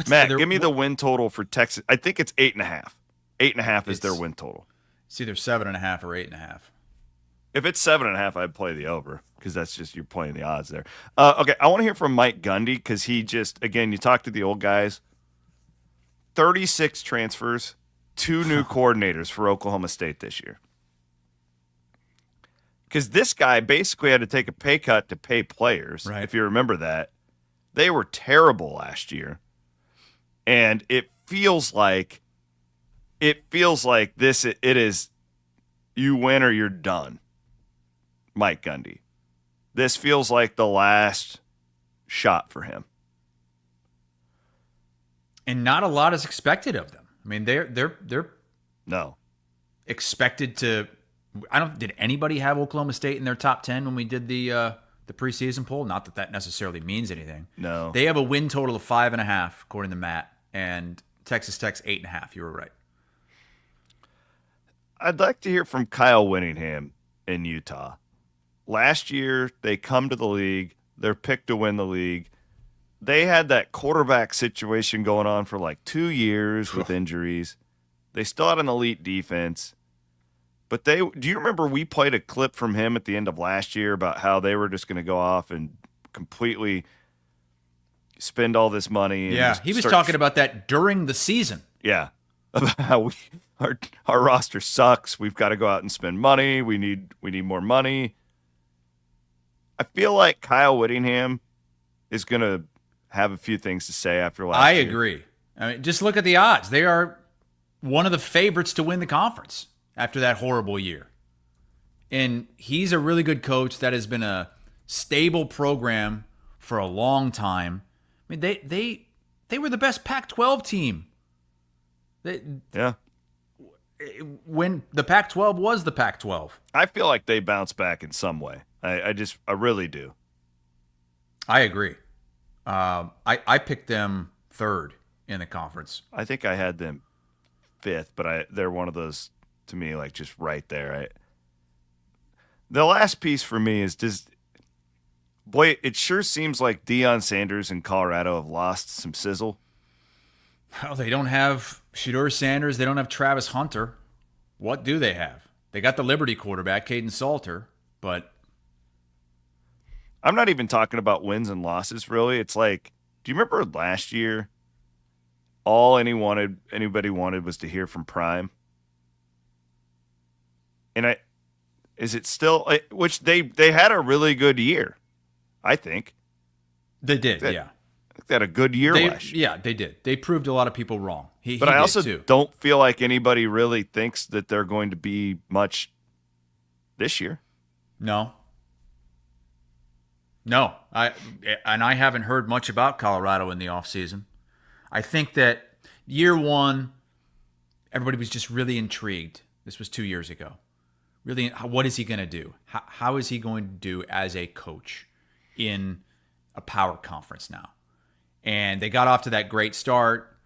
Matt, give me the win total for Texas. I think it's 8.5. 8.5 is their win total. It's either 7.5 or 8.5. If it's 7.5, I'd play the over because that's just you're playing the odds there. Okay, I want to hear from Mike Gundy because he just again you talk to the old guys. 36 transfers, 2 new coordinators for Oklahoma State this year. Because this guy basically had to take a pay cut to pay players. Right. If you remember that, they were terrible last year. And it feels like this. It is you win or you're done. Mike Gundy. This feels like the last shot for him. And not a lot is expected of them. I mean, they're no expected to. Did anybody have Oklahoma State in their top 10 when we did the preseason poll? Not that necessarily means anything. No, they have a win total of 5.5 according to Matt. And Texas Tech's 8.5. You were right. I'd like to hear from Kyle Whittingham in Utah. Last year, they come to the league. They're picked to win the league. They had that quarterback situation going on for like 2 years with injuries. They still had an elite defense. But do you remember we played a clip from him at the end of last year about how they were just going to go off and completely spend all this money. And Yeah, just he was start- talking about that during the season. Yeah, about how our roster sucks. We've got to go out and spend money. We need more money. I feel like Kyle Whittingham is going to have a few things to say after last year. I agree. I mean, just look at the odds. They are one of the favorites to win the conference after that horrible year. And he's a really good coach that has been a stable program for a long time. I mean, they were the best Pac-12 team. Yeah. When the Pac-12 was the Pac-12. I feel like they bounce back in some way. I really do. I agree. I picked them third in the conference. I think I had them fifth, but they're one of those, to me, like just right there. The last piece for me is it sure seems like Deion Sanders and Colorado have lost some sizzle. Well, they don't have Shedeur Sanders. They don't have Travis Hunter. What do they have? They got the Liberty quarterback, Caden Salter, but I'm not even talking about wins and losses, really. It's like, do you remember last year? All anybody wanted was to hear from Prime. And is it still, which they had a really good year, I think. They did, yeah. They had a good year last year. Yeah, they did. They proved a lot of people wrong. But I also don't feel like anybody really thinks that they're going to be much this year. No. I haven't heard much about Colorado in the offseason. I think that year one, everybody was just really intrigued. This was 2 years ago. Really, what is he going to do? How is he going to do as a coach in a power conference now? And they got off to that great start.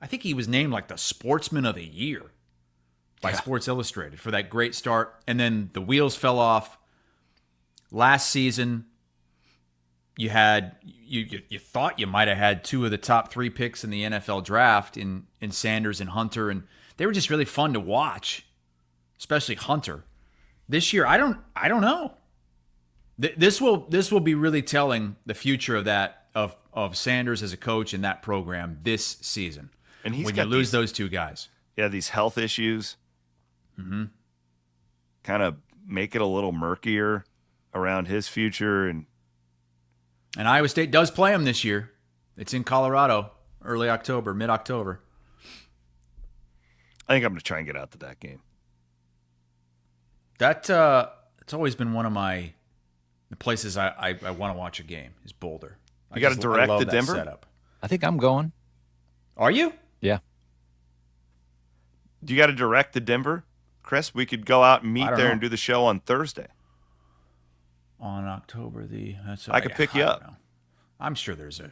I think he was named like the Sportsman of the Year by Sports Illustrated for that great start. And then the wheels fell off. Last season, you thought you might have had two of the top 3 picks in the NFL draft in Sanders and Hunter, and they were just really fun to watch, especially Hunter. This year, I don't know. This will be really telling the future of Sanders as a coach in that program this season. And when you lose those two guys. Yeah, these health issues kind of make it a little murkier around his future. And Iowa State does play him this year. It's in Colorado, early October, mid-October. I think I'm going to try and get out to that game. It's always been one of the places I want to watch a game is Boulder. You got to direct to Denver? Setup. I think I'm going. Are you? Yeah. Do you got to direct to Denver, Chris? We could go out and meet there and do the show on Thursday. On October I could pick you up. Know. I'm sure there's a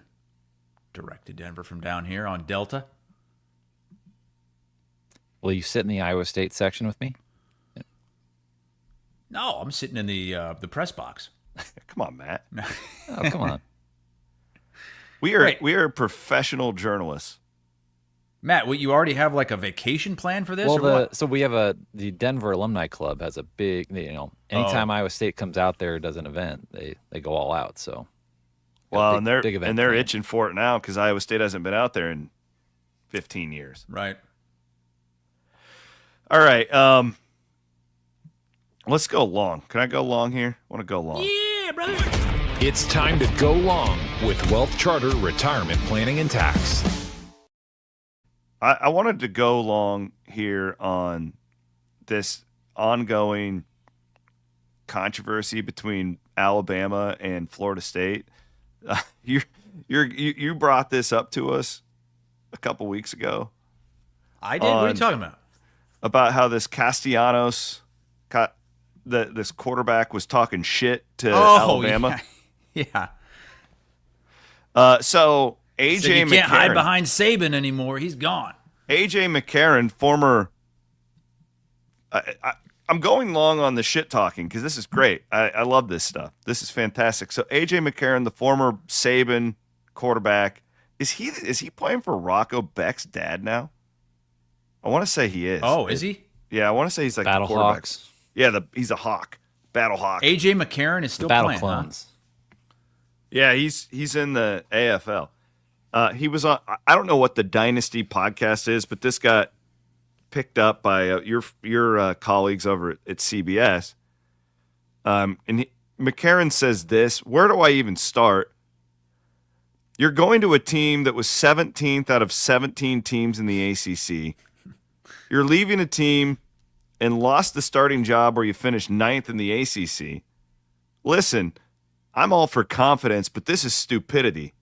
direct to Denver from down here on Delta. Will you sit in the Iowa State section with me? No, I'm sitting in the press box. Come on, Matt. Oh, come on. We are professional journalists. Matt, you already have like a vacation plan for this? Well, or what? so we have the Denver Alumni Club has a big, anytime Iowa State comes out there, does an event, they go all out. So, well, big event they're plan. itching for it now because Iowa State hasn't been out there in 15 years. Right. All right. Let's go long. Can I go long here? I want to go long. Yeah, brother. It's time to go long with Wealth Charter Retirement Planning and Tax. I wanted to go long here on this ongoing controversy between Alabama and Florida State. You brought this up to us a couple weeks ago. I did. What are you talking about? About how this Castellanos, this quarterback, was talking shit to Alabama. Yeah. So AJ you McCarron can't hide behind Saban anymore. He's gone. AJ McCarron, former. I'm going long on the shit talking because this is great. I love this stuff. This is fantastic. So AJ McCarron, the former Saban quarterback, is he playing for Rocco Beck's dad now? I want to say he is. Oh, is he? Yeah, I want to say he's like Battle the quarterback. Hawks. Yeah, he's a Hawk. Battle Hawk. AJ McCarron is still Battle playing. Clones. Yeah, he's in the AFL. He was on. I don't know what the Dynasty podcast is, but this got picked up by your colleagues over at CBS. McCarron says this. Where do I even start? You're going to a team that was 17th out of 17 teams in the ACC. You're leaving a team and lost the starting job where you finished 9th in the ACC. Listen, I'm all for confidence, but this is stupidity.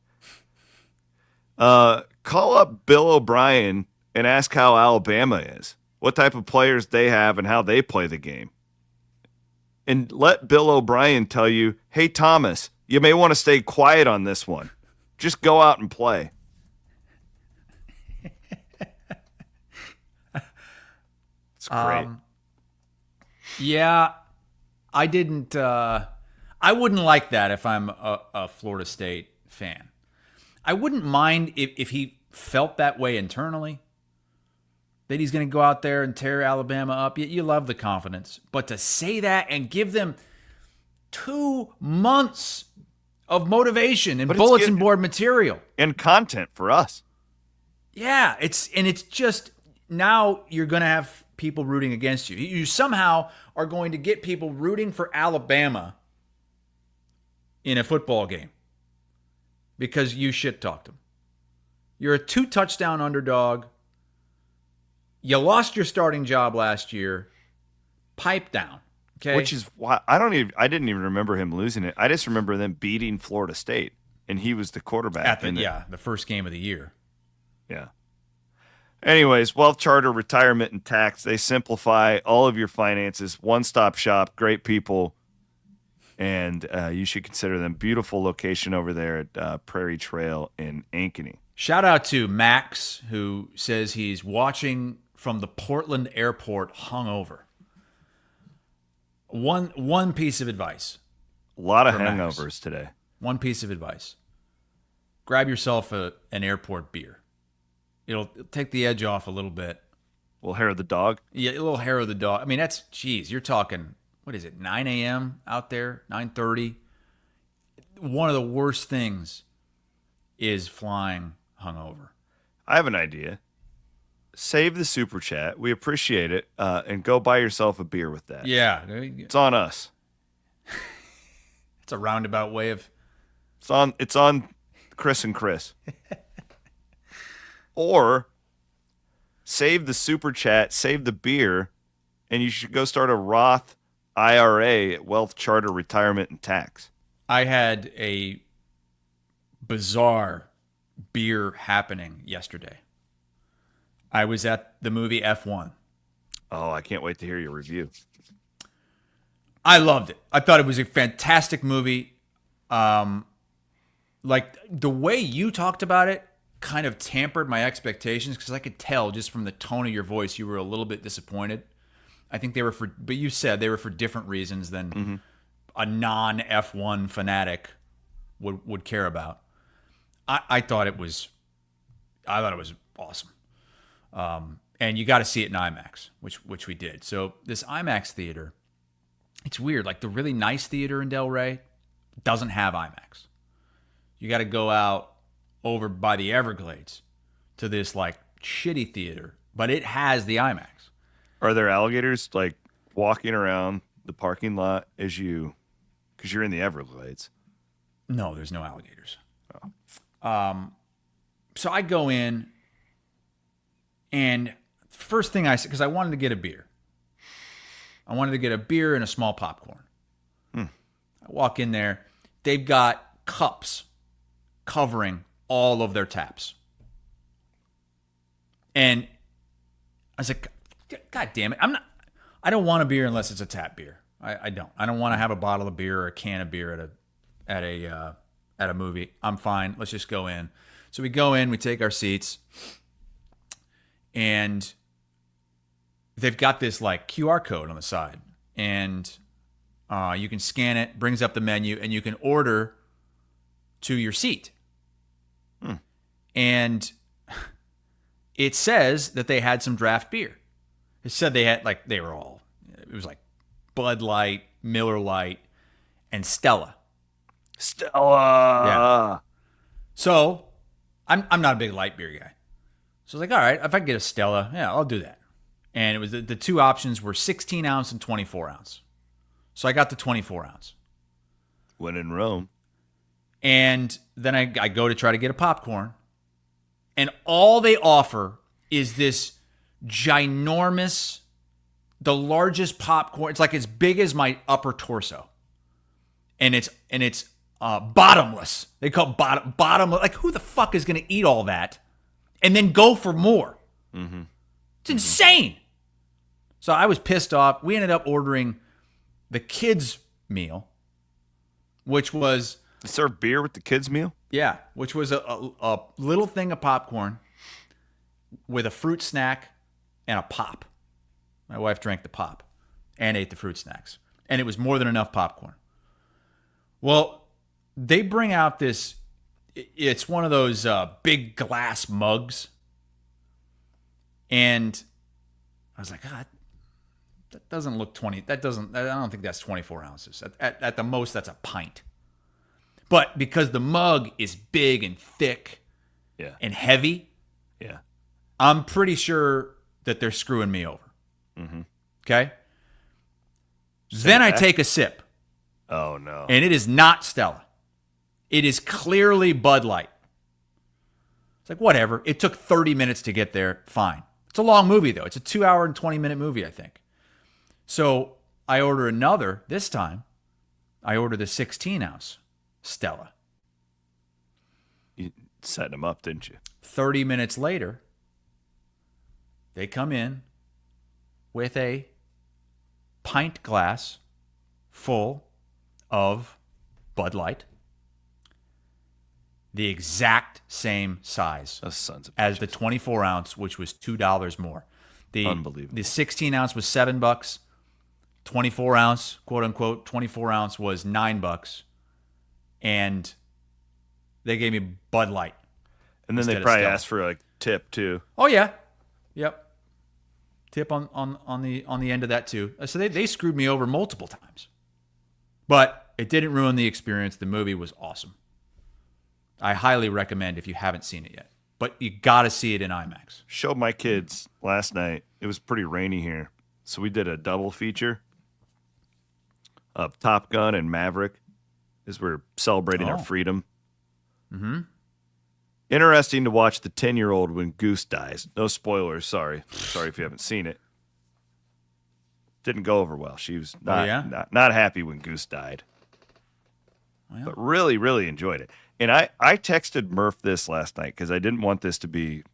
Call up Bill O'Brien and ask how Alabama is, what type of players they have and how they play the game. And let Bill O'Brien tell you, hey, Thomas, you may want to stay quiet on this one. Just go out and play. It's great. Yeah, I didn't. I wouldn't like that if I'm a Florida State fan. I wouldn't mind if he felt that way internally, that he's going to go out there and tear Alabama up. You love the confidence. But to say that and give them 2 months of motivation and bulletin board material. And content for us. Yeah, it's just now you're going to have people rooting against you. You somehow are going to get people rooting for Alabama in a football game because you shit-talked them. You're a 2-touchdown underdog. You lost your starting job last year. Pipe down. Okay. Which is why I didn't even remember him losing it. I just remember them beating Florida State, and he was the quarterback. The first game of the year. Yeah. Anyways, Wealth Charter, Retirement, and Tax. They simplify all of your finances. One-stop shop, great people, and you should consider them. Beautiful location over there at Prairie Trail in Ankeny. Shout out to Max, who says he's watching from the Portland airport hungover. One piece of advice. A lot of Max. hangovers today. One piece of advice. Grab yourself an airport beer. It'll take the edge off a little bit. A little hair of the dog? Yeah, a little hair of the dog. I mean, you're talking, what is it, 9 a.m. out there, 9:30? One of the worst things is flying hungover. I have an idea. Save the super chat. We appreciate it. And go buy yourself a beer with that. Yeah. It's on us. It's a roundabout way of... It's on Chris and Chris. Or save the super chat, save the beer, and you should go start a Roth IRA at Wealth Charter Retirement and Tax. I had a bizarre beer happening yesterday. I was at the movie F1. Oh, I can't wait to hear your review. I loved it. I thought it was a fantastic movie. Like the way you talked about it kind of tampered my expectations because I could tell just from the tone of your voice you were a little bit disappointed. I think but you said they were for different reasons than a non-F1 fanatic would care about. I thought it was awesome. And you got to see it in IMAX, which we did. So this IMAX theater, it's weird. Like the really nice theater in Delray doesn't have IMAX. You got to go out over by the Everglades to this like shitty theater, but it has the IMAX. Are there alligators like walking around the parking lot because you're in the Everglades? No, there's no alligators. Oh. So I go in, and first thing I said, because I wanted to get a beer. I wanted to get a beer and a small popcorn. I walk in there. They've got cups covering all of their taps. And I was like, God damn it. I don't want a beer unless it's a tap beer. I don't. I don't want to have a bottle of beer or a can of beer at a movie. I'm fine. Let's just go in. So we go in, we take our seats, and they've got this like QR code on the side, and you can scan it, brings up the menu, and you can order to your seat. And it says that they had some draft beer. It said it was like Bud Light, Miller Lite, and Stella. Stella. Yeah. So I'm not a big light beer guy. So I was like, all right, if I can get a Stella, yeah, I'll do that. And it was the two options were 16 ounce and 24 ounce. So I got the 24 ounce. When in Rome. And then I go to try to get a popcorn. And all they offer is this ginormous, the largest popcorn. It's like as big as my upper torso. And it's bottomless. They call it bottomless. Like, who the fuck is going to eat all that and then go for more? Mm-hmm. It's insane. So I was pissed off. We ended up ordering the kids' meal, which was... You serve beer with the kids' meal? Yeah, which was a little thing of popcorn with a fruit snack and a pop. My wife drank the pop and ate the fruit snacks. And it was more than enough popcorn. Well, they bring out this, it's one of those big glass mugs. And I was like, God, that doesn't look 20. I don't think that's 24 ounces. At the most, that's a pint. But because the mug is big and thick and heavy, I'm pretty sure that they're screwing me over. Mm-hmm. Okay? Then I take a sip. Oh, no. And it is not Stella. It is clearly Bud Light. It's like, whatever. It took 30 minutes to get there. Fine. It's a long movie, though. It's a 2-hour and 20-minute movie, I think. So I order another. This time, I order the 16-ounce Stella. You set them up, didn't you? 30 minutes later, they come in with a pint glass full of Bud Light, the exact same size Those sons of as the bitches. 24 ounce, which was $2 more. Unbelievable. The 16 ounce was $7. 24 ounce, quote unquote, 24 ounce was $9, and they gave me Bud Light. And then they instead of probably Stella. asked for like tip too. Oh yeah, yep. Tip on the end of that too. So they screwed me over multiple times, but it didn't ruin the experience. The movie was awesome. I highly recommend if you haven't seen it yet, but you got to see it in IMAX. Showed my kids last night. It was pretty rainy here, so we did a double feature of Top Gun and Maverick as we're celebrating our freedom. Mm-hmm. Interesting to watch the 10-year-old when Goose dies. No spoilers, sorry. Sorry if you haven't seen it. Didn't go over well. She was not happy when Goose died. Well. But really, really enjoyed it. And I texted Murph this last night because I didn't want this to be...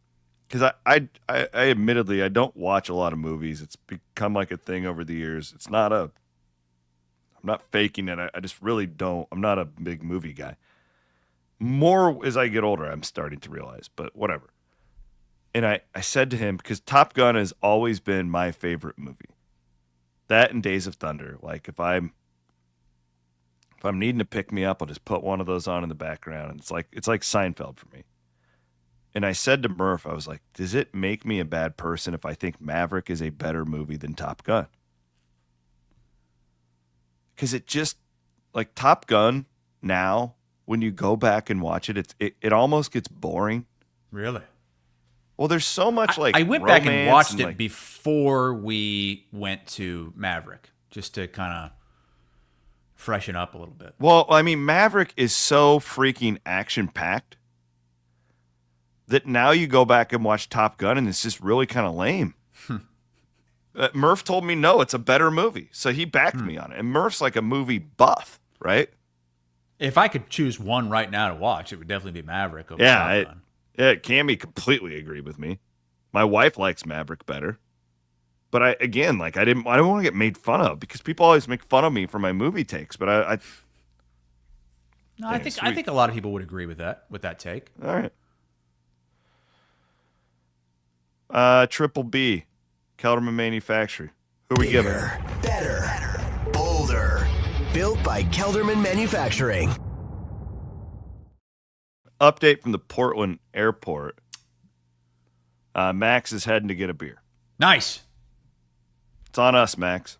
Because I admittedly, I don't watch a lot of movies. It's become like a thing over the years. It's not a... I'm not faking it. I just really don't. I'm not a big movie guy. More as I get older, I'm starting to realize, but whatever. And I said to him, because Top Gun has always been my favorite movie. That and Days of Thunder. Like if I'm needing to pick me up, I'll just put one of those on in the background. And it's like Seinfeld for me. And I said to Murph, I was like, does it make me a bad person if I think Maverick is a better movie than Top Gun? Because it just, like Top Gun now, when you go back and watch it, it almost gets boring. Really? Well, there's so much I went back and romance watched it like, before we went to Maverick, just to kind of freshen up a little bit. Well, I mean, Maverick is so freaking action-packed that now you go back and watch Top Gun, and it's just really kind of lame. Murph told me, no, it's a better movie. So he backed me on it. And Murph's like a movie buff, right? If I could choose one right now to watch, it would definitely be Maverick over Yeah, Top Gun. Cammy completely agreed with me. My wife likes Maverick better. But I don't want to get made fun of because people always make fun of me for my movie takes. But I think a lot of people would agree with that take. all right. Triple B, Kelderman Manufacturing. Who are we giving? Better, bolder. Built by Kelderman Manufacturing. Update from the Portland airport. Max is heading to get a beer. Nice. It's on us, Max.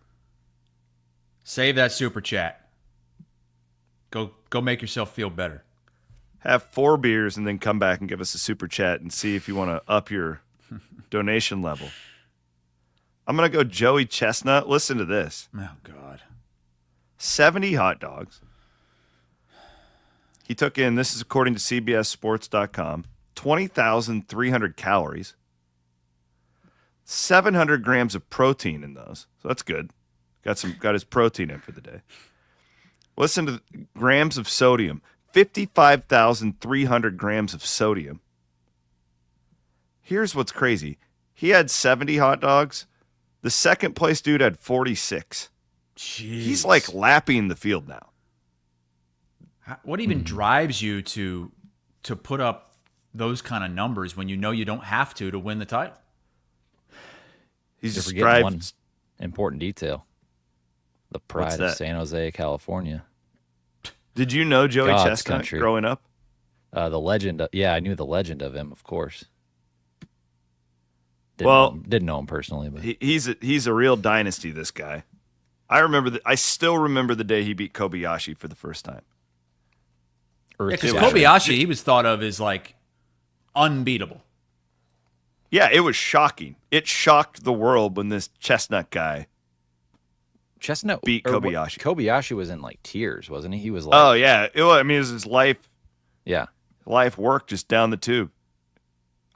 Save that super chat. Go Go make yourself feel better. Have 4 beers and then come back and give us a super chat and see if you want to up your donation level. I'm going to go Joey Chestnut. Listen to this. Oh, God. 70 hot dogs. He took in, this is according to CBSSports.com, 20,300 calories, 700 grams of protein in those. So that's good. Got his protein in for the day. Listen to the grams of sodium. 55,300 grams of sodium. Here's what's crazy. He had 70 hot dogs. The second place dude had 46. Jeez. He's like lapping the field now. What even drives you to put up those kind of numbers when you know you don't have to win the title? You're Just forgetting one important detail. The What's pride of that? San Jose, California. Did you know Joey God's Chestnut country. growing up? The legend. Yeah, I knew the legend of him, of course. Didn't know him personally, but He's a real dynasty, this guy. I still remember the day he beat 𝗀𝗍𝗄𝗏 for the first time. Because 𝗀𝗍𝗄𝗏, he was thought of as like unbeatable. Yeah, it was shocking. It shocked the world when this Chestnut guy Chestnut beat 𝗀𝗍𝗄𝗏. 𝗀𝗍𝗄𝗏 was in like tears, wasn't he? He was like, Oh, yeah. It was his life work just down the tube.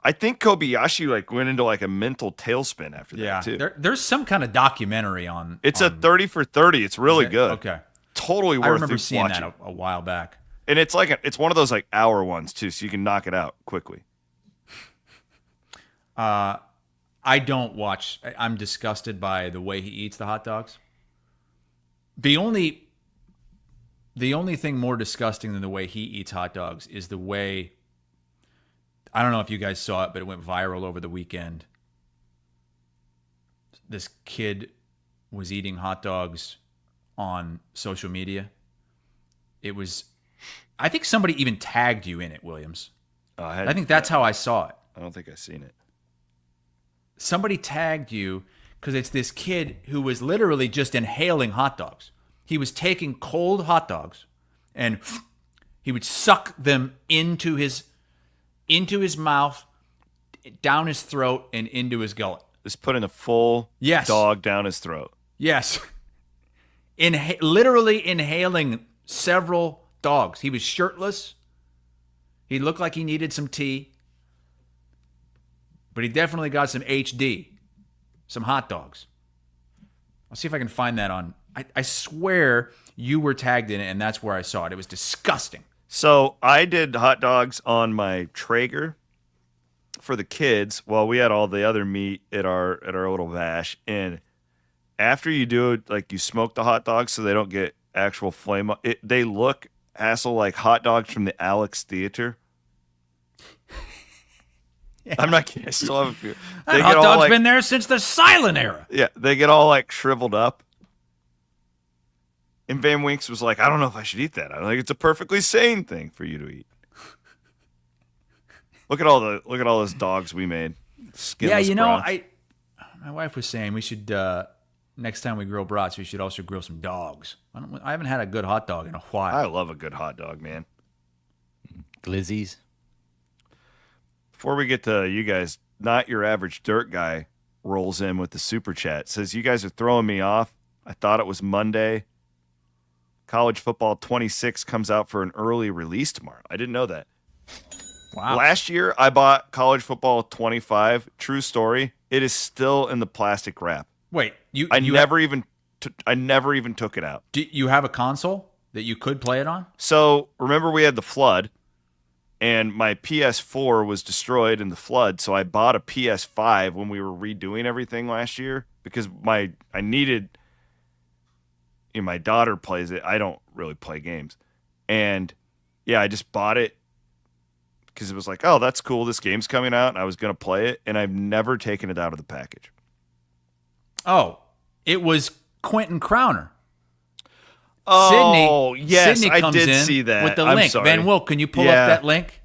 I think 𝗀𝗍𝗄𝗏 like went into like a mental tailspin after that too. There's some kind of documentary on. It's a 30 for 30. It's really good. Okay, totally worth I remember watching. seeing that a while back. And it's like it's one of those like hour ones too, so you can knock it out quickly. I don't watch. I'm disgusted by the way he eats the hot dogs. The only thing more disgusting than the way he eats hot dogs is the way. I don't know if you guys saw it, but it went viral over the weekend. This kid was eating hot dogs on social media. It was, I think somebody even tagged you in it, Williams. I think that's how I saw it. I don't think I've seen it. Somebody tagged you because it's this kid who was literally just inhaling hot dogs. He was taking cold hot dogs and he would suck them into his mouth, down his throat, and into his gullet. Just putting a full dog down his throat. Yes. Literally inhaling several dogs. He was shirtless. He looked like he needed some tea. But he definitely got some HD, some hot dogs. I'll see if I can find that on. I swear you were tagged in it, and that's where I saw it. It was disgusting. So I did hot dogs on my Traeger for the kids while we had all the other meat at our little vash. And after you do it, like you smoke the hot dogs so they don't get actual flame. They look, Hassel, like hot dogs from the Alex Theater. Yeah. I'm not kidding. I still have a few. That hot dog's been there since the silent era. Yeah, they get all like shriveled up. And Van Winks was like, I don't know if I should eat that. I think it's a perfectly sane thing for you to eat. Look at all those dogs we made. Skinless brats. My wife was saying we should next time we grill brats, we should also grill some dogs. I haven't had a good hot dog in a while. I love a good hot dog, man. glizzies. Before we get to you guys, not your average dirt guy rolls in with the super chat. Says, you guys are throwing me off. I thought it was Monday. College Football 26 comes out for an early release tomorrow. I didn't know that. Wow. Last year, I bought College Football 25. True story. It is still in the plastic wrap. Wait, I never even took it out. Do you have a console that you could play it on? So remember we had the flood, and my PS4 was destroyed in the flood. So I bought a PS5 when we were redoing everything last year because I needed. My daughter plays it. I don't really play games, and yeah, I just bought it because it was like, oh, that's cool. This game's coming out, and I was gonna play it, and I've never taken it out of the package. Oh, it was Quentin Crowner. Oh, Sydney, yes, Sydney I comes did in see that. with the I'm link. sorry. Van Wilk, can you pull up that link?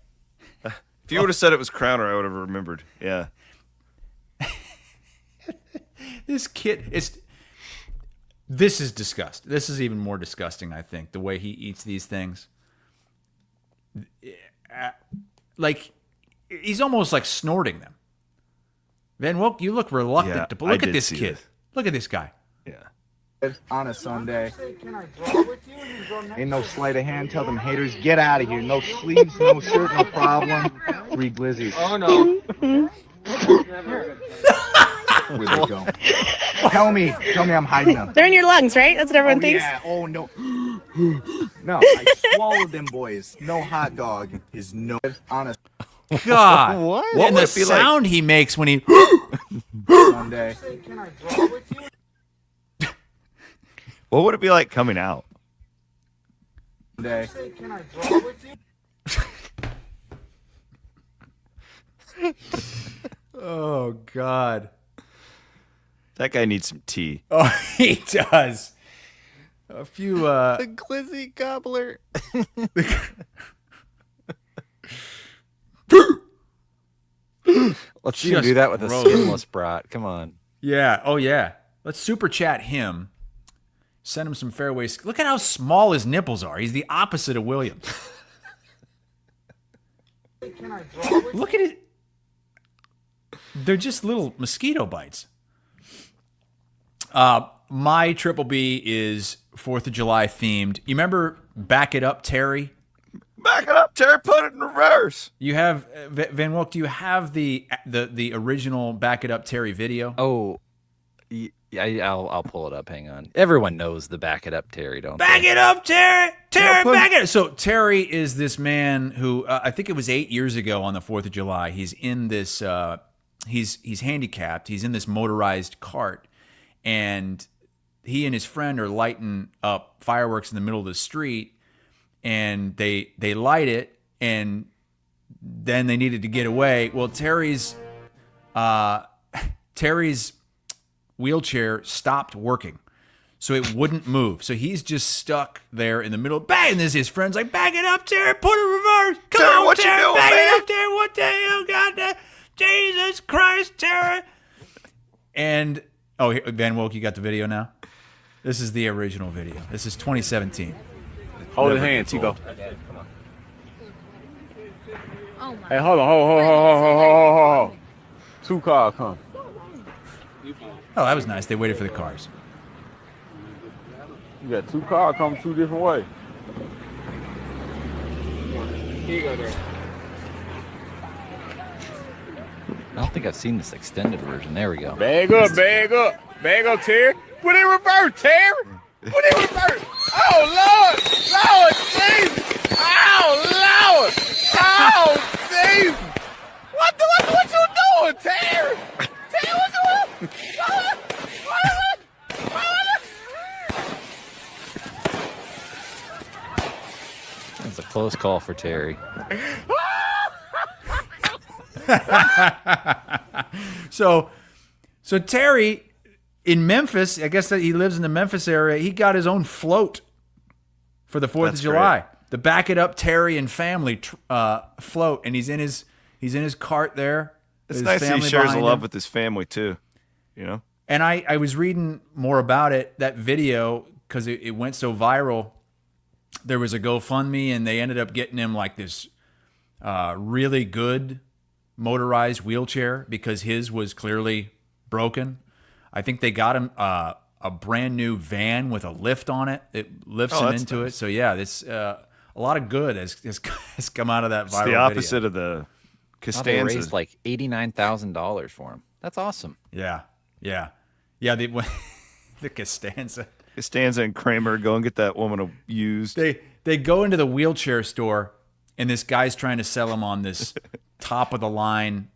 If you would have said it was Crowner, I would have remembered. Yeah. This kid is. This is disgusting. This is even more disgusting, I think, the way he eats these things. like he's almost like snorting them. Van Wilk, you look reluctant Yeah, to look I at did this see kid. this. Look at this guy. Yeah. On a Sunday. Ain't no sleight of hand. Tell them haters, get out of here. No sleeves, no shirt, no problem. 3 glizzies. Oh, no. Where'd they go? Tell me I'm hiding them. They're in your lungs, right? That's what everyone thinks. Yeah. Oh, no. No, I swallowed them boys. No hot dog is no honest God. What? And would the it be like? sound he makes when he Sunday. What would it be like coming out? Sunday. Oh God. That guy needs some tea. Oh, he does. A few The 𝗀𝗙𝗃𝗃𝗃𝗃𝗃. Let's see him Just do that with a gross. skinless brat. Come on. Yeah. Oh yeah. Let's super chat him. Send him some Fareway. Look at how small his nipples are. He's the opposite of Williams. Look at it. They're just little mosquito bites. My triple B is 4th of July themed. You remember Back It Up, Terry? Back it up, Terry. Put it in reverse. You have Van Wilk. Do you have the original Back It Up, Terry video? Oh, I'll pull it up. Hang on. Everyone knows the back it up, Terry, don't Back they? it up, Terry! Terry, put- back it up! So Terry is this man who, I think it was 8 years ago on the 4th of July, he's in this, he's handicapped, he's in this motorized cart, and he and his friend are lighting up fireworks in the middle of the street, and they light it, and then they needed to get away. Well, Terry's wheelchair stopped working, so it wouldn't move. So he's just stuck there in the middle. Bang! And this his friend's like, "Back it up, Terry. Put it in reverse. Come Terry, on, what you Terry. doing, Back man? it up, Terry. What the hell? God, Jesus Christ, Terry!" And Van Wilk, you got the video now. This is the original video. This is 2017. Hold his hand, Chico. Hey, hold on, hold. 2 cars come. Oh, that was nice. They waited for the cars. You got 2 cars coming 2 different ways. I don't think I've seen this extended version. There we go. Bag up, Terry. Put it in reverse, Terry. Put it in reverse. Oh, Lord, Jesus. Oh, Lord. Oh, Jesus. What you doing, Terry? Terry, what you doing? That's a close call for Terry. So Terry in Memphis, I guess that he lives in the Memphis area. He got his own float for the 4th of That's July. The Back It Up Terry and Family float, and he's in his cart there. It's his nice that he family shares a behind love him. with his family too. You know. And I was reading more about it, that video, because it went so viral. There was a GoFundMe, and they ended up getting him like this really good motorized wheelchair because his was clearly broken. I think they got him a brand new van with a lift on it. It lifts him that's into nice. it. So yeah, this a lot of good has come out of that viral It's the video. opposite of the Now they Costanza. raised like $89,000 for him. That's awesome. Yeah. The the Costanza. Costanza and Kramer go and get that woman used. They go into the wheelchair store, and this guy's trying to sell him on this top of the line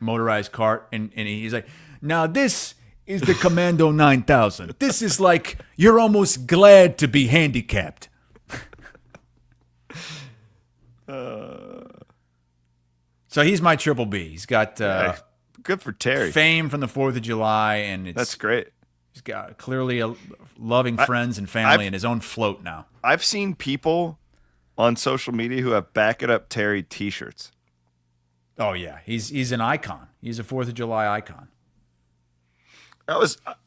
motorized cart, and he's like, "Now this is the Commando 9000. This is like you're almost glad to be handicapped." So he's my triple B. He's got Good for Terry. fame from the 4th of July, and That's great. he's got clearly a loving friends and family I've- and his own float now. I've seen people on social media who have Back It Up Terry T-shirts. Oh yeah, he's an icon. He's a 4th of July icon.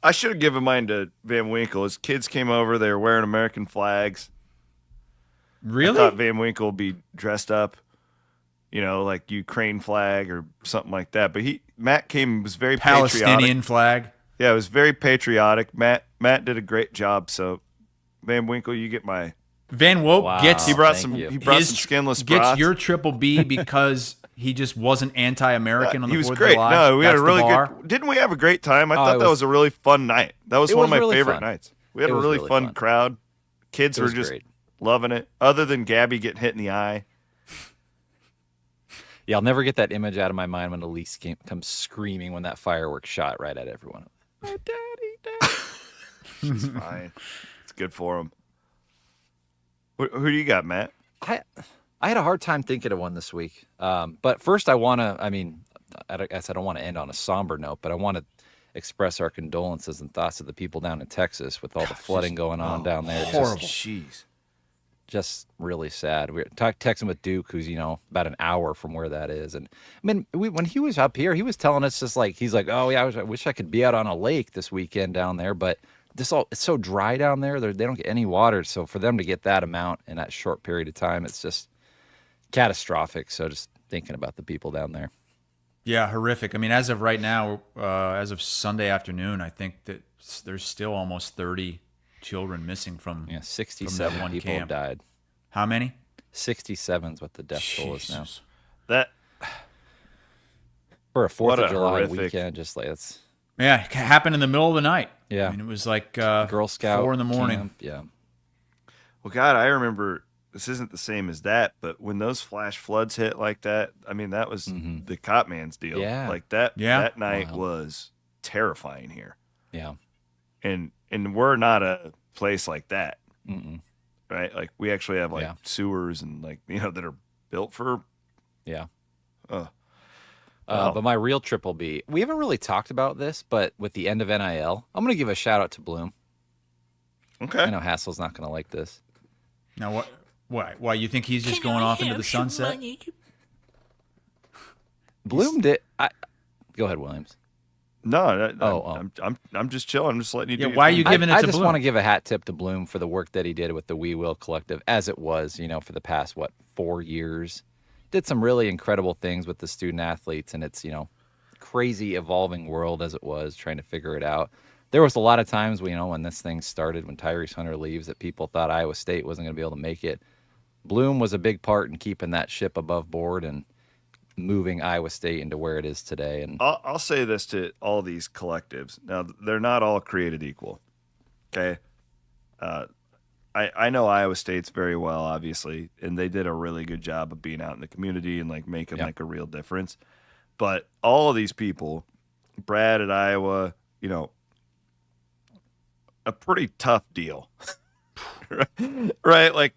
I should have given mine to Van Winkle. His kids came over. They were wearing American flags. Really? I thought Van Winkle would be dressed up, like Ukraine flag or something like that. But Matt was very Palestinian patriotic. flag. Yeah, it was very patriotic. Matt did a great job. So Van Winkle, you get my Van Woke gets he brought some skinless gets brats. your triple B because he just wasn't anti-American on the 4th of July. He was great. No, we had a really good. Didn't we have a great time? I thought that was a really fun night. That was one of my favorite nights. We had a really fun crowd. Kids were just loving it. Other than Gabby getting hit in the eye. Yeah, I'll never get that image out of my mind when Elise comes screaming when that firework shot right at everyone. Oh, daddy. She's fine. It's good for him. Who do you got, Matt? I had a hard time thinking of one this week. But first I don't want to end on a somber note, but I want to express our condolences and thoughts to the people down in Texas with all the flooding going on down there. Horrible. Jeez. Just really sad. We were texting with Duke, who's, about an hour from where that is. And I mean, when he was up here, he was telling us he's like, oh yeah, I wish I could be out on a lake this weekend down there, but it's so dry down there. They don't get any water. So for them to get that amount in that short period of time, it's just catastrophic. So just thinking about the people down there. Yeah, horrific. I mean, as of right now, as of Sunday afternoon, I think that there's still almost 30 children missing from 67 from that one people camp. have died. How many? 67 is what the death toll is now. That for a 4th of July horrific weekend, just like it's. Yeah, it happened in the middle of the night. Yeah, I mean, it was like Girl Scout 4 a.m. camp. Yeah. Well, God, I remember this isn't the same as that, but when those flash floods hit like that, I mean, that was the cop man's deal. Yeah. Like that night was terrifying here. Yeah. And we're not a place like that. Mm-mm. Right? Like we actually have sewers and that are built for. Yeah. Wow. But my real triple B, we haven't really talked about this, but with the end of NIL, I'm going to give a shout out to Bloom. Okay. I know Hassel's not going to like this. Now what? Why you think he's just going off into the sunset? Bloom did. Go ahead, Williams. No, I'm just chilling. I'm just letting you do. Why are you giving it to Bloom? I just want to give a hat tip to Bloom for the work that he did with the We Will Collective, as it was, for the past 4 years. Did some really incredible things with the student athletes, and it's crazy evolving world as it was trying to figure it out. There was a lot of times when this thing started, when Tyrese Hunter leaves, that people thought Iowa State wasn't going to be able to make it. Bloom was a big part in keeping that ship above board and moving Iowa State into where it is today. And I'll say this to all these collectives. Now, they're not all created equal. Okay. I know Iowa State's very well, obviously, and they did a really good job of being out in the community and making a real difference. But all of these people, Brad at Iowa, a pretty tough deal, right? Like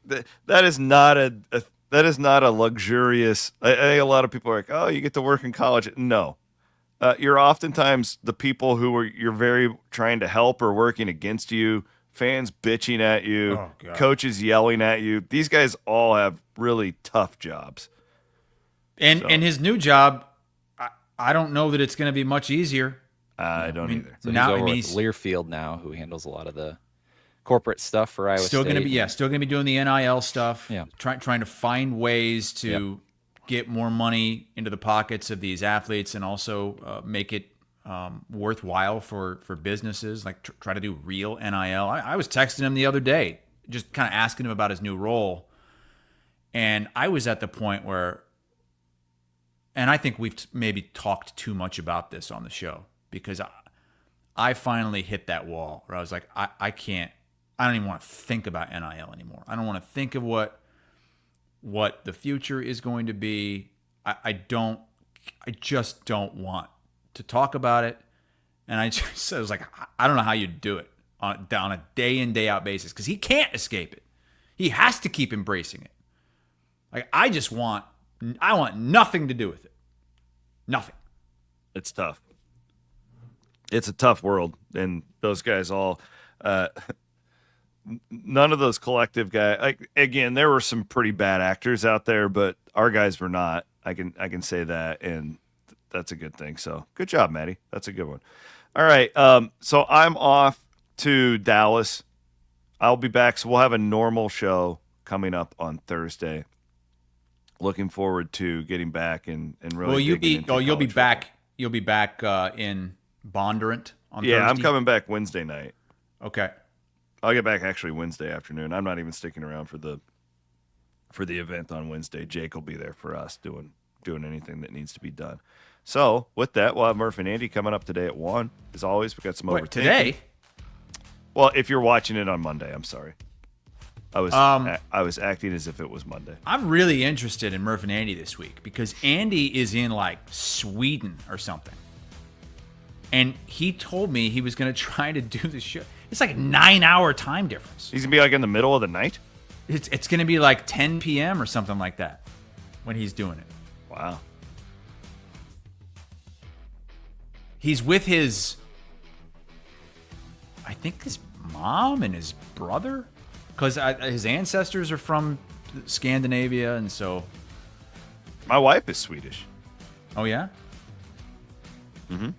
that is not a luxurious. I think a lot of people are like, oh, you get to work in college. No, you're oftentimes the people who you're very trying to help are working against you. Fans bitching at you, coaches yelling at you. These guys all have really tough jobs. And his new job, I don't know that it's going to be much easier. I don't either. So he's over with Learfield now, who handles a lot of the corporate stuff for Iowa State. Still going to be doing the NIL stuff. Yeah, trying to find ways to get more money into the pockets of these athletes and also make it worthwhile for businesses, try to do real NIL. I was texting him the other day, just kind of asking him about his new role. And I was at the point where, and I think we've maybe talked too much about this on the show, because I finally hit that wall where I was like, I don't even want to think about NIL anymore. I don't want to think of what the future is going to be. I just don't want to talk about it. And I was like, I don't know how you do it on a day in, day out basis, because he can't escape it. He has to keep embracing it. I want nothing to do with it. Nothing. It's tough. It's a tough world, and those guys all none of those collective guys. Again, there were some pretty bad actors out there, but our guys were not. I can say that, and that's a good thing. So good job, Maddie. That's a good one. All right. So I'm off to Dallas. I'll be back. So we'll have a normal show coming up on Thursday. Looking forward to getting back and really. Will you digging be? into Oh, you'll be college back. football. You'll be back in Bondurant on Thursday. Yeah, I'm coming back Wednesday night. Okay. I'll get back actually Wednesday afternoon. I'm not even sticking around for the event on Wednesday. Jake will be there for us doing anything that needs to be done. So with that, we'll have Murph and Andy coming up today at 1. As always, we got some overthinking. Today? Well, if you're watching it on Monday, I'm sorry. I was acting as if it was Monday. I'm really interested in Murph and Andy this week because Andy is in like Sweden or something. And he told me he was going to try to do the show. It's like a 9-hour time difference. He's going to be like in the middle of the night? It's going to be like 10 p.m. or something like that when he's doing it. Wow. He's with his, I think his mom and his brother, because his ancestors are from Scandinavia, and so. My wife is Swedish. Oh yeah. Mm-hmm.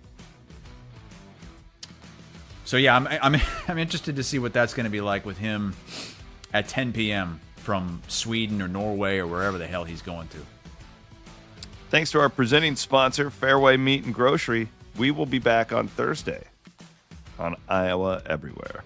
So yeah, I'm interested to see what that's going to be like with him at 10 p.m. from Sweden or Norway or wherever the hell he's going to. Thanks to our presenting sponsor, Fareway Meat and Grocery. We will be back on Thursday on Iowa Everywhere.